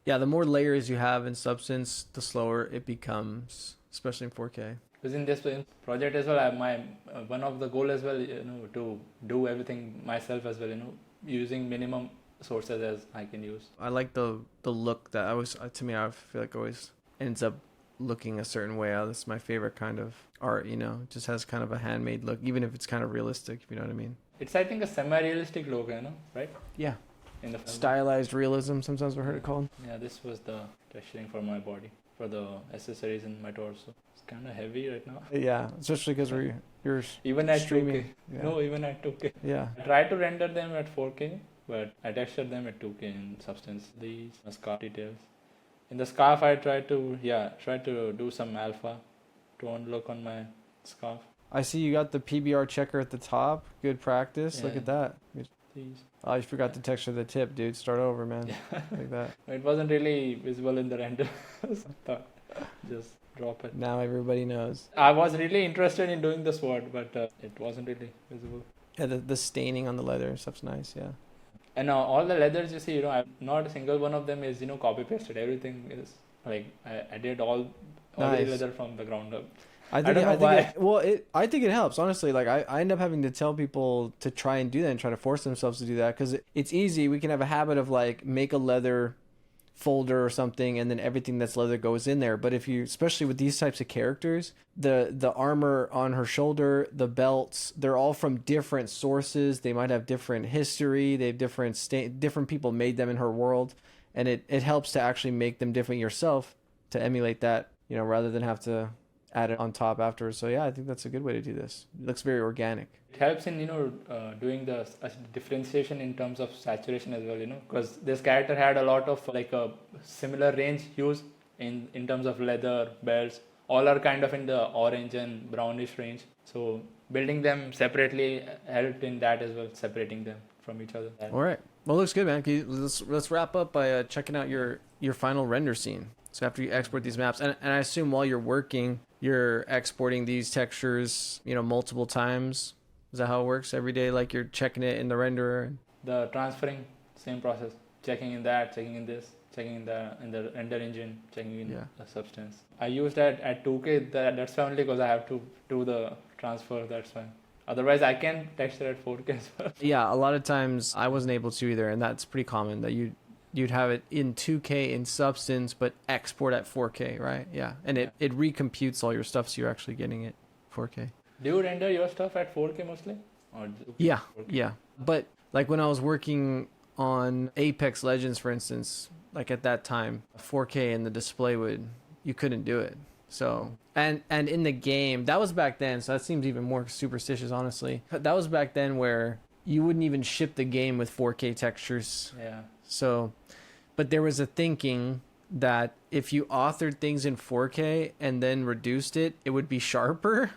Yeah, the more layers you have in Substance, the slower it becomes, especially in 4K. Because in this project as well, one of the goal as well, to do everything myself as well, using minimum sources as I can use. I like the look that to me, I feel like always ends up looking a certain way. That's my favorite kind of art, it just has kind of a handmade look, even if it's kind of realistic, if you know what I mean. It's, I think, a semi-realistic look, right? Yeah. In the film. Stylized realism, sometimes we heard it called. Yeah, this was the texturing for my body, for the accessories in my torso. It's kind of heavy right now. Yeah, especially because you're even at streaming. 2K. Yeah. No, even at 2K. Yeah. I tried to render them at 4K, but I textured them at 2K in Substance. These scarf details. In the scarf, I tried to do some alpha tone look on my scarf. I see you got the PBR checker at the top. Good practice. Yeah. Look at that. These. Oh, you forgot to texture the tip, dude. Start over, man. Yeah. Like that. It wasn't really visible in the render. So I thought, just drop it. Now everybody knows. I was really interested in doing the sword, but it wasn't really visible. Yeah, the staining on the leather and stuff's nice, yeah. And all the leathers you see, not a single one of them is, copy pasted. Everything is like I did all Nice. the leather from the ground up. I think it helps, honestly. Like I end up having to tell people to try and do that and try to force themselves to do that because it's easy. We can have a habit of like make a leather folder or something and then everything that's leather goes in there. But if you, especially with these types of characters, the armor on her shoulder, the belts, they're all from different sources. They might have different history. They have different people made them in her world, and it helps to actually make them different yourself to emulate that, rather than have to add it on top afterwards. So yeah, I think that's a good way to do this. It looks very organic. It helps in doing the differentiation in terms of saturation as well, because this character had a lot of like a similar range hues in terms of leather, belts. All are kind of in the orange and brownish range. So building them separately helped in that as well, separating them from each other. All right. Well, it looks good, man. Let's wrap up by checking out your final render scene. So after you export these maps, and I assume while you're working, you're exporting these textures, multiple times. Is that how it works every day? Like you're checking it in the renderer? The transferring, same process. Checking in that, checking in this, checking in the render engine, checking in the Substance. I use that at 2K. That's only because I have to do the transfer. That's why. Otherwise, I can texture at 4K as well. Yeah, a lot of times I wasn't able to either, and that's pretty common that you'd have it in 2K in Substance, but export at 4K, right? Yeah, and it recomputes all your stuff, so you're actually getting it 4K. Do you render your stuff at 4K mostly? Or 4K? Yeah. But like when I was working on Apex Legends, for instance, like at that time, 4K in the display you couldn't do it. So, and in the game, that was back then, so that seems even more superstitious, honestly. That was back then where you wouldn't even ship the game with 4K textures. Yeah. So, but there was a thinking that if you authored things in 4K and then reduced it, it would be sharper.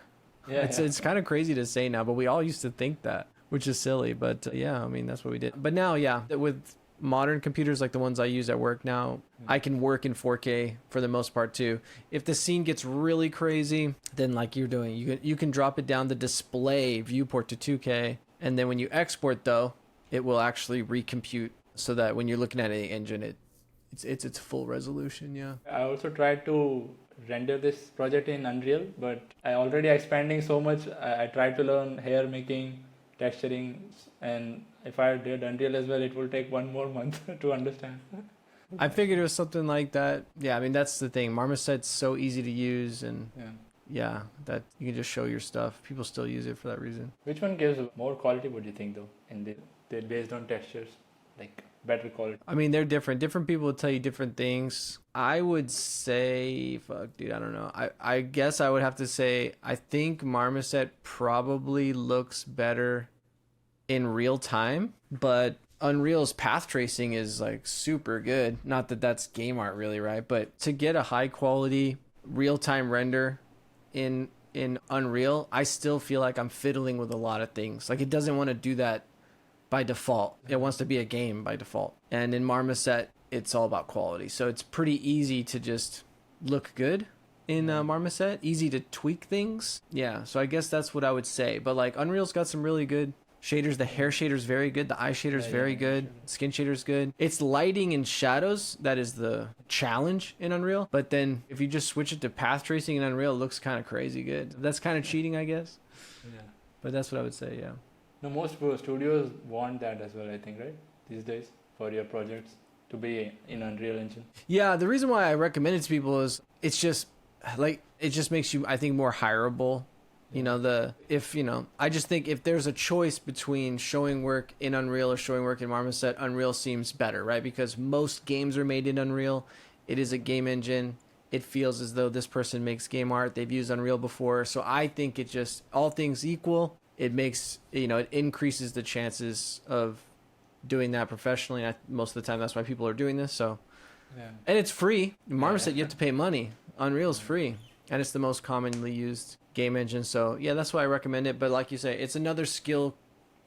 Yeah, It's kind of crazy to say now, but we all used to think that, which is silly. But yeah, I mean, that's what we did. But now, yeah, with modern computers like the ones I use at work now, I can work in 4K for the most part too. If the scene gets really crazy, then like you're doing, you can drop it down the display viewport to 2K, and then when you export though, it will actually recompute so that when you're looking at any engine, it's full resolution. Yeah. I also tried to render this project in Unreal, but I already expanding so much. I tried to learn hair making, texturing, and if I did Unreal as well, it will take 1 more month to understand. I figured it was something like that. Yeah, I mean, that's the thing. Marmoset's so easy to use, and yeah, that you can just show your stuff. People still use it for that reason. Which one gives more quality, what do you think, though? And they're based on textures, like better quality. I mean, they're different. Different people will tell you different things. I would say, fuck, dude, I don't know. I guess I would have to say, I think Marmoset probably looks better in real time, but Unreal's path tracing is like super good. Not that that's game art really, right? But to get a high quality real-time render in Unreal, I still feel like I'm fiddling with a lot of things. Like it doesn't want to do that by default. It wants to be a game by default. And in Marmoset, it's all about quality. So it's pretty easy to just look good in Marmoset. Easy to tweak things. Yeah, so I guess that's what I would say. But like Unreal's got some really good shaders. The hair shader's very good. The eye shader's very good. Skin shader's good. It's lighting and shadows that is the challenge in Unreal. But then if you just switch it to path tracing in Unreal, it looks kind of crazy good. That's kind of cheating, I guess. Yeah. But that's what I would say, yeah. No, most studios want that as well, I think, right? These days, for your projects to be in Unreal Engine. Yeah, the reason why I recommend it to people is it's just like, it just makes you, I think, more hireable. You know, I just think if there's a choice between showing work in Unreal or showing work in Marmoset, Unreal seems better, right? Because most games are made in Unreal. It is a game engine. It feels as though this person makes game art. They've used Unreal before. So I think it just, all things equal, it makes, it increases the chances of doing that professionally. And most of the time, that's why people are doing this. So, and it's free. Marmoset, you have to pay money. Unreal is free. And it's the most commonly used game engine. So yeah, that's why I recommend it. But like you say, it's another skill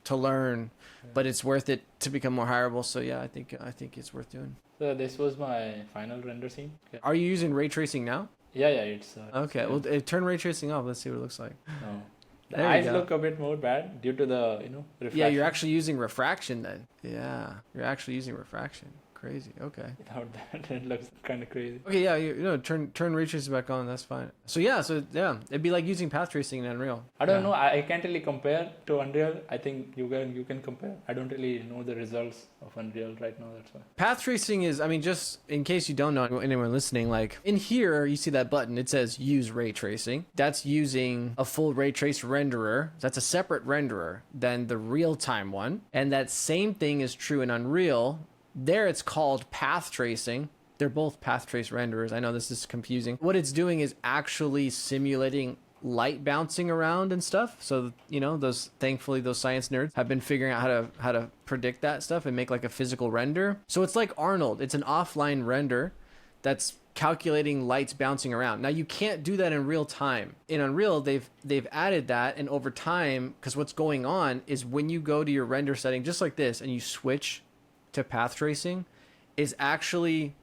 to learn, but it's worth it to become more hireable. So yeah, I think it's worth doing. So this was my final render scene. Okay. Are you using ray tracing now? Yeah, it's okay. Well, turn ray tracing off. Let's see what it looks like. No. The eyes look a bit more bad due to the refraction. Yeah, you're actually using refraction then. Yeah, you're actually using refraction. Crazy. Okay. Without that, it looks kind of crazy. Okay, yeah, turn ray tracing back on. That's fine. So yeah, it'd be like using path tracing in Unreal. I don't know. I can't really compare to Unreal. I think you can compare. I don't really know the results of Unreal right now. That's why. Path tracing is, I mean, just in case you don't know, anyone listening, like in here, you see that button. It says use ray tracing. That's using a full ray trace renderer. That's a separate renderer than the real time one. And that same thing is true in Unreal. There it's called path tracing. They're both path trace renderers. I know this is confusing. What it's doing is actually simulating light bouncing around and stuff. So, thankfully those science nerds have been figuring out how to predict that stuff and make like a physical render. So it's like Arnold. It's an offline render that's calculating lights bouncing around. Now you can't do that in real time. In Unreal, they've added that, and over time, because what's going on is when you go to your render setting just like this and you switch to path tracing, is actually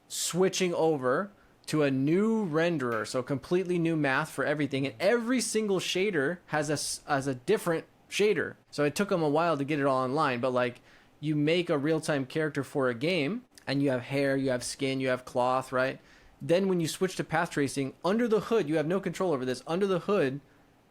switching over to a new renderer, so completely new math for everything, and every single shader has a different shader. So it took them a while to get it all online, but like you make a real-time character for a game and you have hair, you have skin, you have cloth, right? Then when you switch to path tracing, under the hood, you have no control over this. Under the hood,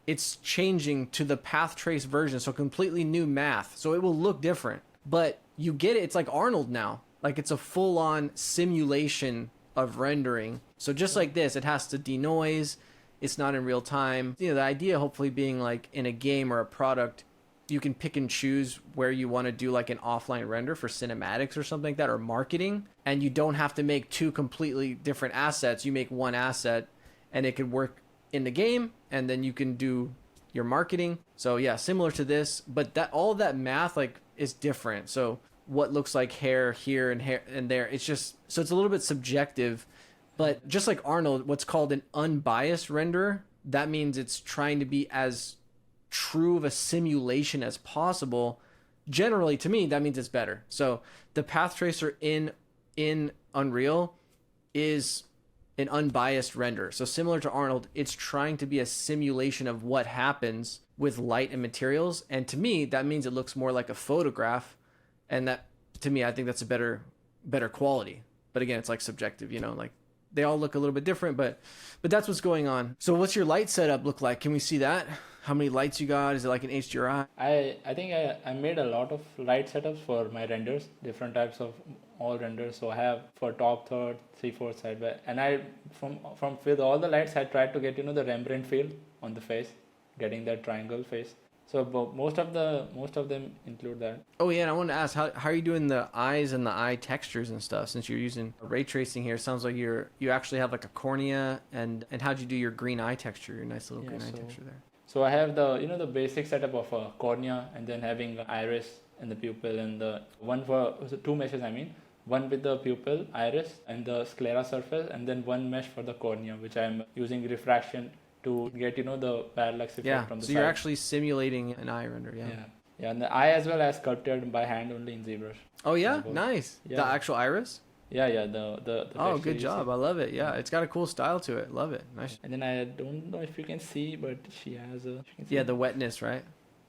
it's changing to the path trace version, so completely new math. So it will look different, but you get it. It's like Arnold now. Like it's a full-on simulation of rendering. So just like this, it has to denoise. It's not in real time. The idea hopefully being like in a game or a product, you can pick and choose where you want to do like an offline render for cinematics or something like that, or marketing. And you don't have to make two completely different assets. You make one asset and it could work in the game, and then you can do your marketing. So yeah, similar to this, but that all of that math like is different. So what looks like hair here and hair and there, it's just, so it's a little bit subjective. But just like Arnold, what's called an unbiased renderer, that means it's trying to be as true of a simulation as possible. Generally, to me, that means it's better. So the path tracer in Unreal is an unbiased render. So similar to Arnold, it's trying to be a simulation of what happens with light and materials. And to me, that means it looks more like a photograph. And that, to me, I think that's a better quality. But again, it's like subjective, you know, like they all look a little bit different, but that's what's going on. So what's your light setup look like? Can we see that? How many lights you got? Is it like an HDRI? I think I made a lot of light setups for my renders, different types of all renders. So I have for top, third, 3/4 side by, and I from with all the lights I tried to get, you know, the Rembrandt feel on the face, getting that triangle face. So most of them include that. Oh yeah, and I wanted to ask how are you doing the eyes and the eye textures and stuff, since you're using ray tracing here? It sounds like you actually have like a cornea, and how'd you do your green eye texture, your nice little green eye texture there? So I have the basic setup of a cornea, and then having iris and the pupil, and the one for two meshes, one with the pupil, iris, and the sclera surface, and then one mesh for the cornea, which I'm using refraction to get, you know, the parallax effect from the side. So you're actually simulating an eye render, Yeah, and the eye as well as sculpted by hand only in ZBrush. Oh yeah, nice. Yeah. The actual iris? Yeah, the oh, good job. I love it. Yeah, it's got a cool style to it. Love it. Nice. And then I don't know if you can see, but she has a... the wetness, right?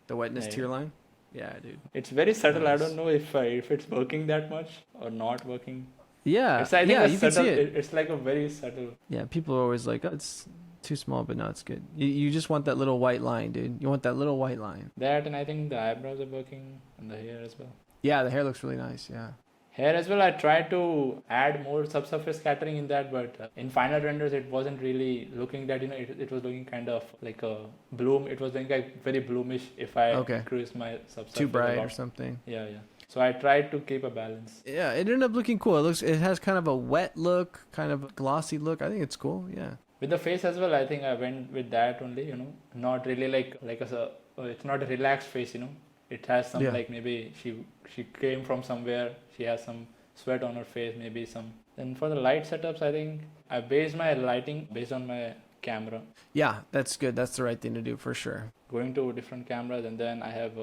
The wetness tier line? Yeah, dude. It's very subtle. Nice. I don't know if it's working that much or not working. Yeah, I think you subtle, can see it. It's like a very subtle... Yeah, people are always like, oh, it's too small, but no, it's good. You just want that little white line, dude. You want that little white line. That, and I think the eyebrows are working, and the hair as well. Yeah, the hair looks really nice, yeah. Hair as well, I tried to add more subsurface scattering in that, but in final renders it wasn't really looking that, you know, it was looking kind of like a bloom. It was looking like very bloomish if I increase my subsurface. Too bright or something. Yeah. So I tried to keep a balance. Yeah, it ended up looking cool. It has kind of a wet look, kind of a glossy look. I think it's cool, yeah. With the face as well, I think I went with that only, you know, not really like it's not a relaxed face, you know. It has some like maybe she came from somewhere. She has some sweat on her face, maybe some. Then for the light setups, I think I based my lighting based on my camera. Yeah, that's good. That's the right thing to do for sure. Going to different cameras, and then I have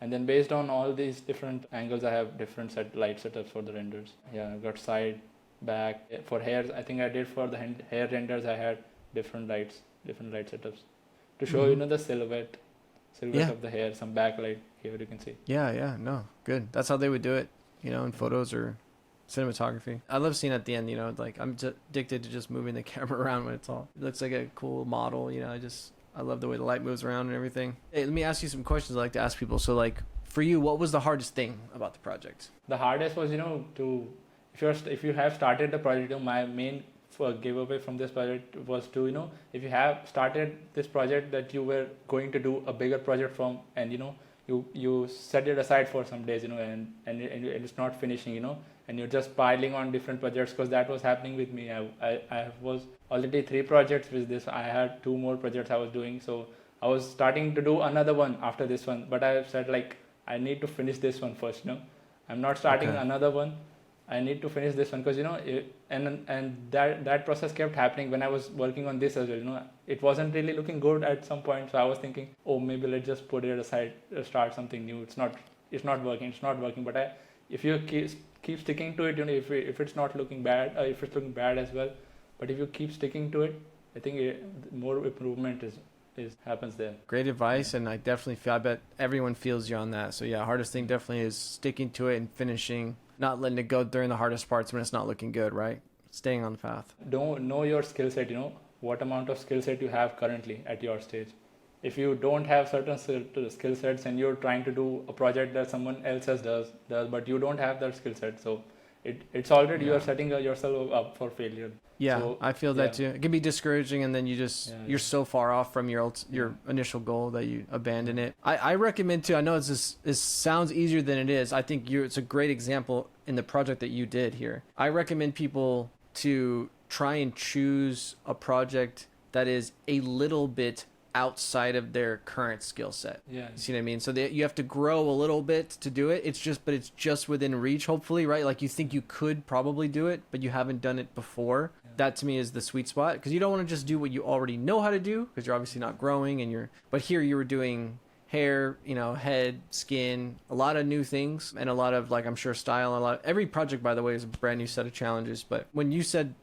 and then based on all these different angles, I have different light setups for the renders. Yeah, I've got side, back. For hairs, I think I did for the hair renders. I had different light setups to show you know the silhouette of the hair, some backlight here you can see. Yeah, no, good. That's how they would do it, you know, in photos or cinematography. I love seeing at the end, you know, like I'm addicted to just moving the camera around when it looks like a cool model, you know. I love the way the light moves around and everything. Hey, let me ask you some questions I like to ask people. So like for you, what was the hardest thing about the project? The hardest was, you know, if you have started the project, you know, my main giveaway from this project was to, you know, if you have started this project that you were going to do a bigger project from, and you know, you set it aside for some days, you know, and it's not finishing, you know, and you're just piling on different projects, because that was happening with me. I was already 3 projects with this. I had 2 more projects I was doing, so I was starting to do another one after this one, but I said like I need to finish this one first, you know. I'm not starting another one. I need to finish this one, because, you know, and that process kept happening when I was working on this as well. You know, it wasn't really looking good at some point, so I was thinking, oh, maybe let's just put it aside, start something new. It's not working. But if you keep sticking to it, you know, if it's not looking bad, if it's looking bad as well, but if you keep sticking to it, I think more improvement happens there. Great advice, and I bet everyone feels you on that. So yeah, hardest thing definitely is sticking to it and finishing. Not letting it go during the hardest parts when it's not looking good, right? Staying on the path. Don't know your skill set, you know, what amount of skill set you have currently at your stage. If you don't have certain skill sets and you're trying to do a project that someone else does, but you don't have that skill set, so it's already you're setting yourself up for failure. Yeah, so, I feel that too. It can be discouraging, and then you're so far off from your initial goal that you abandon it. I recommend too. I know it sounds easier than it is. I think it's a great example in the project that you did here. I recommend people to try and choose a project that is a little bit outside of their current skill set. Yeah. You see what I mean? So you have to grow a little bit to do it. But it's just within reach, hopefully, right? Like you think you could probably do it, but you haven't done it before. Yeah. That to me is the sweet spot, because you don't want to just do what you already know how to do, because you're obviously not growing but here you were doing hair, head, skin, a lot of new things, and a lot of, like, I'm sure style, every project, by the way, is a brand new set of challenges. But when you said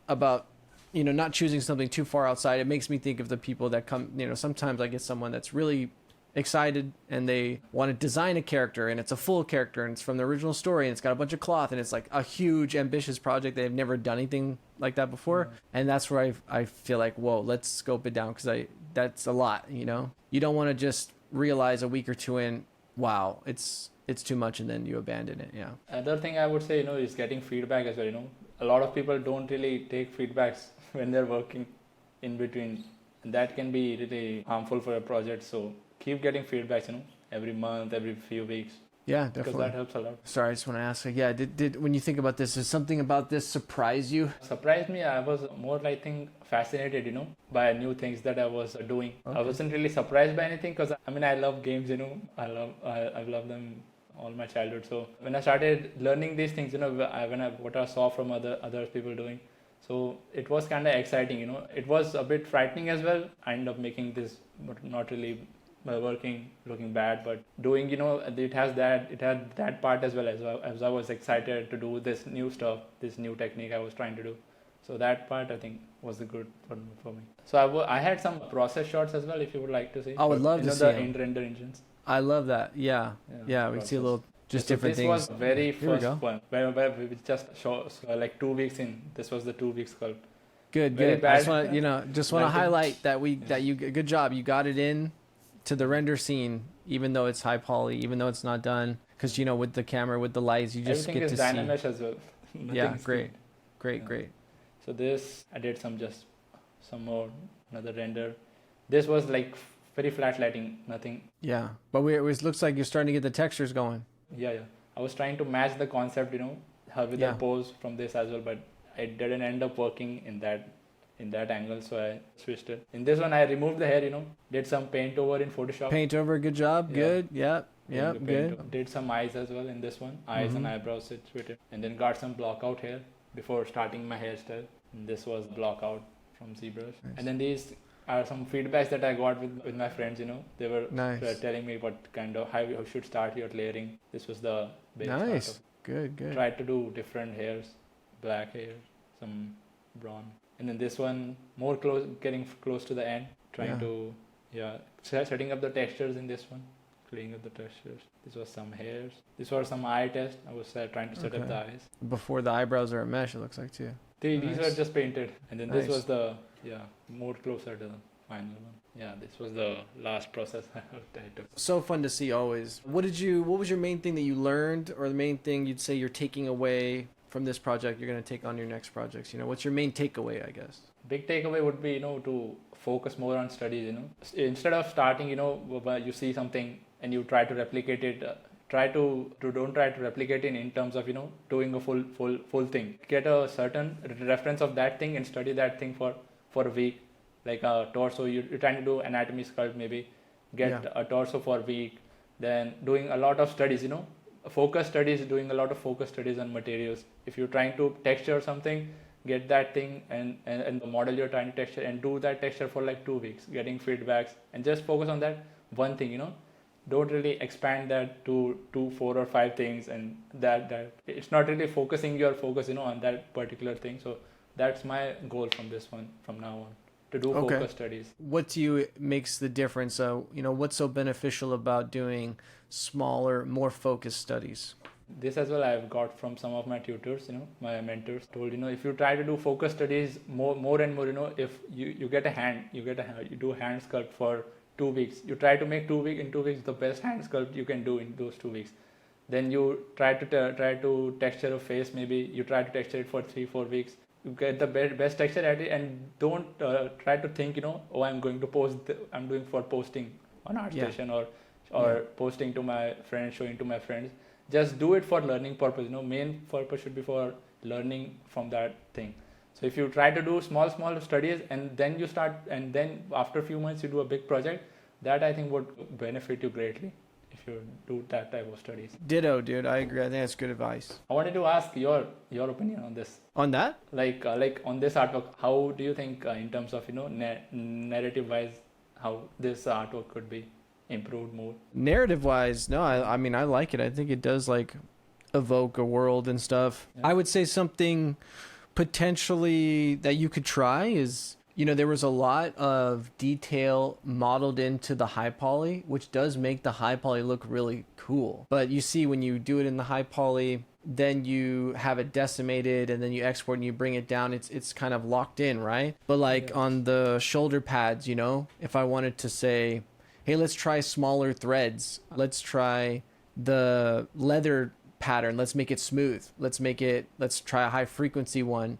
about not choosing something too far outside, it makes me think of the people that come, sometimes I get someone that's really excited and they want to design a character, and it's a full character and it's from the original story and it's got a bunch of cloth and it's like a huge ambitious project. They've never done anything like that before. And that's where I feel like, whoa, let's scope it down, because that's a lot. You don't want to just realize a week or two in, wow, it's too much, and then you abandon it. Yeah. Another thing I would say, is getting feedback as well. A lot of people don't really take feedbacks when they're working in between, and that can be really harmful for a project. So keep getting feedbacks, every month, every few weeks. Yeah, definitely. Because that helps a lot. Sorry, I just want to ask, did when you think about this, does something about this surprise you? Surprised me. I was more, I think, fascinated, by new things that I was doing. Okay. I wasn't really surprised by anything, because I love games, I've loved them all my childhood. So when I started learning these things, what I saw from other people doing, so it was kind of exciting. It was a bit frightening as well. I ended up making this, but not really working, looking bad, but doing, it had that part as well, as I was excited to do this new stuff, this new technique I was trying to do. So that part, I think, was the good for me. So I had some process shots as well, if you would like to see. I would love to see the render engines. I love that. Yeah, we can see a little, just different things. This was very first one, where we just like 2 weeks in. This was the 2 week sculpt. Good. I just want to highlight that you good job. You got it in to the render scene, even though it's high poly, even though it's not done, because with the camera, with the lights, you just everything get to see. Everything is dynamic as well. Yeah, great. So this, I did some more, another render. This was like very flat lighting, nothing. Yeah, but it looks like you're starting to get the textures going. Yeah. I was trying to match the concept, with the pose from this as well, but it didn't end up working in that angle, so I switched it. In this one, I removed the hair, did some paint over in Photoshop. Paint over, good job, yeah. Good, yep, good. Did some eyes as well in this one, eyes and eyebrows, with it. And then got some block out here before starting my hairstyle. And this was block out from ZBrush. Nice. And then these are some feedbacks that I got with my friends, they were telling me how you should start your layering. This was the base. Nice, good. Tried to do different hairs, black hair, some brown. And then this one, getting close to the end, trying to, setting up the textures in this one, cleaning up the textures. This was some hairs. This was some eye test. I was trying to set up the eyes. Before the eyebrows are a mesh, it looks like, too. These were just painted. And then this was the, more closer to the final one. Yeah, this was the last process I took. So fun to see always. What was your main thing that you learned, or the main thing you'd say you're taking away from this project you're going to take on your next projects? What's your main takeaway, I guess? Big takeaway would be, to focus more on studies, Instead of starting, you see something and you try to replicate it, don't try to replicate it in terms of, doing a full thing. Get a certain reference of that thing and study that thing for a week. Like a torso, you're trying to do anatomy sculpt, maybe get a torso for a week. Then doing a lot of studies, focus studies, doing a lot of focus studies on materials. If you're trying to texture something, get that thing and the model you're trying to texture, and do that texture for like 2 weeks, getting feedbacks, and just focus on that one thing, Don't really expand that to 2, 4 or 5 things, and that it's not really focusing your focus, on that particular thing. So that's my goal from now on, to do focus studies. What to you makes the difference? What's so beneficial about doing smaller, more focused studies? This as well I've got from some of my tutors, my mentors told, if you try to do focus studies more and more, if you do hand sculpt for 2 weeks, you try to make 2 weeks the best hand sculpt you can do in those 2 weeks. Then you try to texture a face, maybe you try to texture it for 3-4 weeks. You get the best texture at it, and don't try to think, I'm going to post, I'm doing for posting on ArtStation or posting to my friends, showing to my friends. Just do it for learning purpose. Main purpose should be for learning from that thing. So if you try to do small studies and then you start, and then after a few months you do a big project, that I think would benefit you greatly if you do that type of studies. Ditto, dude. I agree. I think that's good advice. I wanted to ask your opinion on this. On that? Like on this artwork, how do you think in terms of narrative wise, how this artwork could be improved more? Narrative wise, no, I mean, I like it. I think it does like evoke a world and stuff. Yeah. I would say something potentially that you could try is, there was a lot of detail modeled into the high poly, which does make the high poly look really cool. But you see, when you do it in the high poly, then you have it decimated and then you export and you bring it down, it's kind of locked in, right? But like on the shoulder pads, if I wanted to say, hey, let's try smaller threads, let's try the leather pattern, let's make it smooth, let's try a high frequency one.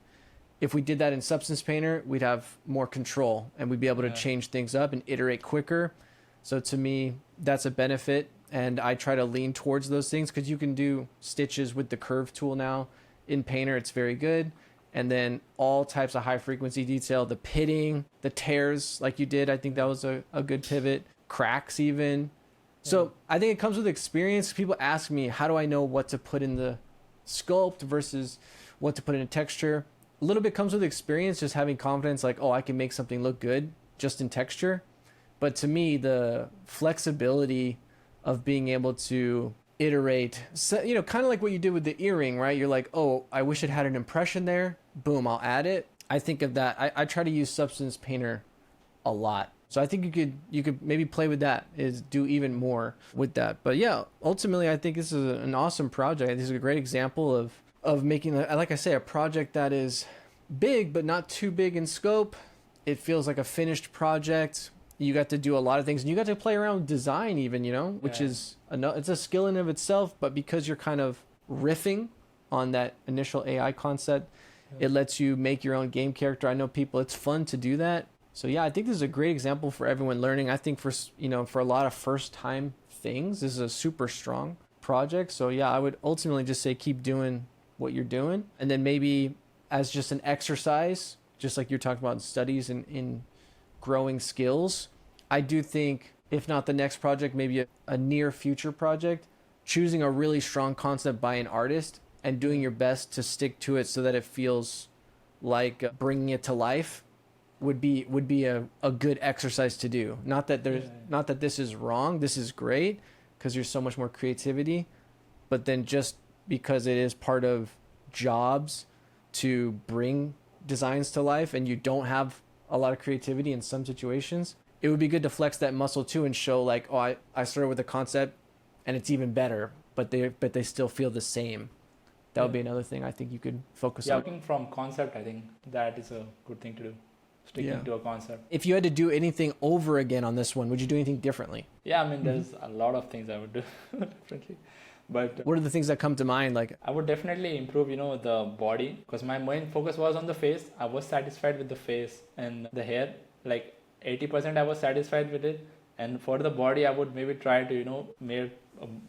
If we did that in Substance Painter, we'd have more control and we'd be able to change things up and iterate quicker. So to me, that's a benefit. And I try to lean towards those things because you can do stitches with the curve tool now. In Painter, it's very good. And then all types of high frequency detail, the pitting, the tears like you did, I think that was a good pivot. Cracks even. So I think it comes with experience. People ask me, how do I know what to put in the sculpt versus what to put in a texture? A little bit comes with experience, just having confidence like, oh, I can make something look good just in texture. But to me, the flexibility of being able to iterate, kind of like what you did with the earring, right? You're like, oh, I wish it had an impression there. Boom, I'll add it. I think of that. I try to use Substance Painter a lot. So I think you could maybe play with that, is do even more with that. But yeah, ultimately, I think this is an awesome project. This is a great example of making, like I say, a project that is big, but not too big in scope. It feels like a finished project. You got to do a lot of things and you got to play around with design even, which is, it's a skill in of itself, but because you're kind of riffing on that initial AI concept, it lets you make your own game character. I know it's fun to do that. So yeah, I think this is a great example for everyone learning. I think for a lot of first time things, this is a super strong project. So yeah, I would ultimately just say, keep doing what you're doing. And then maybe as just an exercise, just like you're talking about in studies and in growing skills, I do think if not the next project, maybe a near future project, choosing a really strong concept by an artist and doing your best to stick to it so that it feels like bringing it to life would be a good exercise to do. Not that this is wrong, this is great because there's so much more creativity, but then just because it is part of jobs to bring designs to life and you don't have a lot of creativity in some situations, it would be good to flex that muscle too and show like, oh, I started with a concept and it's even better, but they still feel the same. That would be another thing I think you could focus on. Working from concept, I think that is a good thing to do. Sticking to a concept. If you had to do anything over again on this one, would you do anything differently? Yeah, I mean, there's a lot of things I would do differently. But what are the things that come to mind? Like, I would definitely improve, the body, because my main focus was on the face. I was satisfied with the face and the hair. Like 80% I was satisfied with it. And for the body, I would maybe try to, make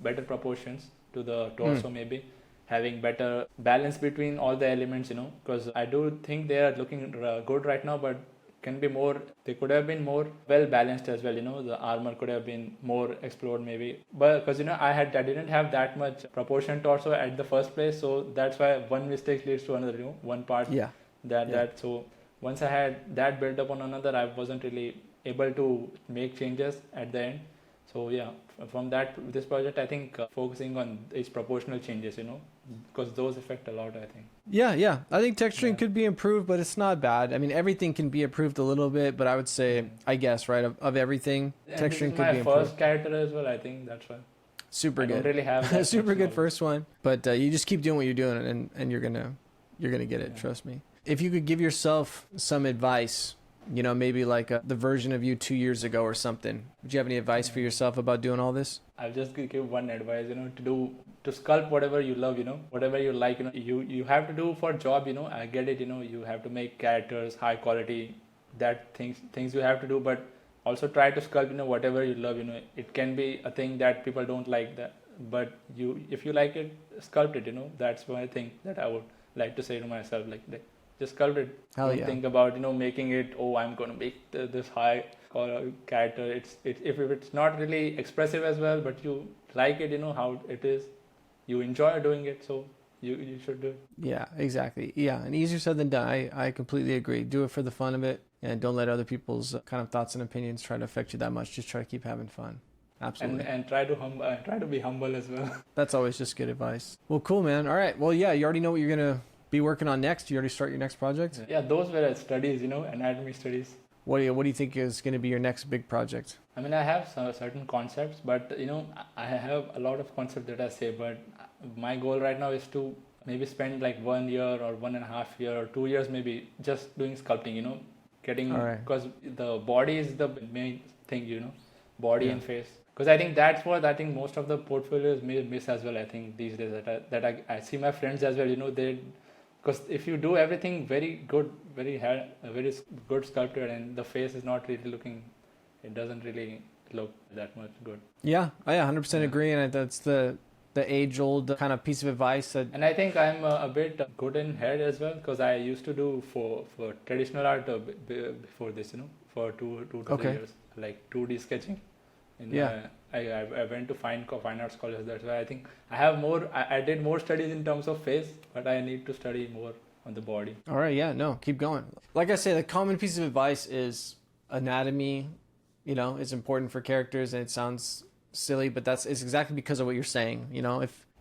better proportions to the torso, maybe having better balance between all the elements, because I do think they are looking good right now, but can be more, they could have been more well balanced as well, the armor could have been more explored maybe, but because I didn't have that much proportion torso at the first place, so that's why one mistake leads to another, one part that so once I had that built up on another, I wasn't really able to make changes at the end. So yeah, from this project, I think focusing on these proportional changes, because those affect a lot, I think. Yeah. I think texturing could be improved, but it's not bad. I mean, everything can be improved a little bit, but I would say, I guess, right, of everything, texturing could be improved. My first character as well, I think that's why. Super good. I don't really have that super good first one, but you just keep doing what you're doing, and you're gonna get it. Trust me. If you could give yourself some advice, maybe like the version of you 2 years ago or something. Would you have any advice for yourself about doing all this? I'll just give one advice, to sculpt whatever you love, whatever you like, you have to do for job, I get it, you have to make characters, high quality, that things you have to do, but also try to sculpt, whatever you love, it can be a thing that people don't like that, but if you like it, sculpt it, that's one thing that I would like to say to myself, like that. just sculpt it. Hell Don't yeah. think about making it. Oh, I'm gonna make this high or a character. If it's not really expressive as well, but you like it, how it is, you enjoy doing it, so you should do it. Yeah, exactly. Yeah, and easier said than done. I completely agree. Do it for the fun of it, and don't let other people's kind of thoughts and opinions try to affect you that much. Just try to keep having fun. Absolutely. And try to be humble as well. That's always just good advice. Well, cool, man. All right. Well, yeah, you already know what you're gonna be working on next. You already start your next project. Yeah, those were studies, anatomy studies. What do you think is going to be your next big project? I mean, I have some certain concepts, but I have a lot of concepts that I say. But my goal right now is to maybe spend like 1 year or 1.5 year or 2 years maybe just doing sculpting. Getting because the body is the main thing. Body and face. Because I think that's what most of the portfolios miss as well. I think these days that I see my friends as well. Because if you do everything very good, very good sculpted, and the face is not really looking, it doesn't really look that much good. Yeah, I 100% agree, and that's the age-old kind of piece of advice. And I think I'm a bit good in head as well, because I used to do for traditional art before this, for 2 to 3 years, like 2D sketching. I went to fine arts college. That's why I think I have more. I did more studies in terms of face, but I need to study more on the body. All right, yeah, no, keep going. Like I say, the common piece of advice is anatomy. It's important for characters, and it sounds silly, but it's exactly because of what you're saying.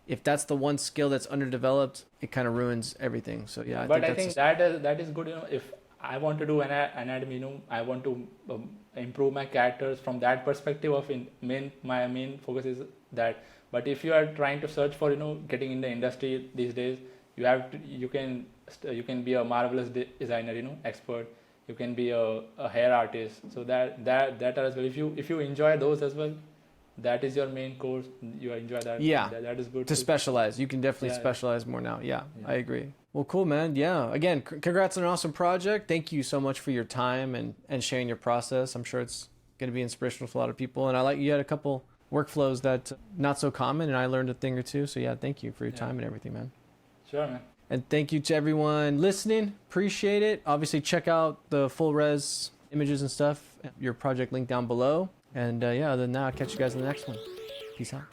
If that's the one skill that's underdeveloped, it kind of ruins everything. So yeah, I think that is good. If I want to do anatomy, I want to improve my characters from that perspective of my main focus is that. But if you are trying to search for getting in the industry these days, you can be a marvelous designer, expert. You can be a hair artist. So that as well. If you enjoy those as well, that is your main course. You enjoy that. Yeah, that is good to specialize. You can definitely specialize more now. Yeah, I agree. Well, cool, man. Yeah. Again, congrats on an awesome project. Thank you so much for your time and sharing your process. I'm sure it's going to be inspirational for a lot of people. And you had a couple workflows that not so common, and I learned a thing or two. So yeah, thank you for your time and everything, man. Sure, man. And thank you to everyone listening. Appreciate it. Obviously, check out the full res images and stuff. Your project link down below. And other than that, I'll catch you guys in the next one. Peace out.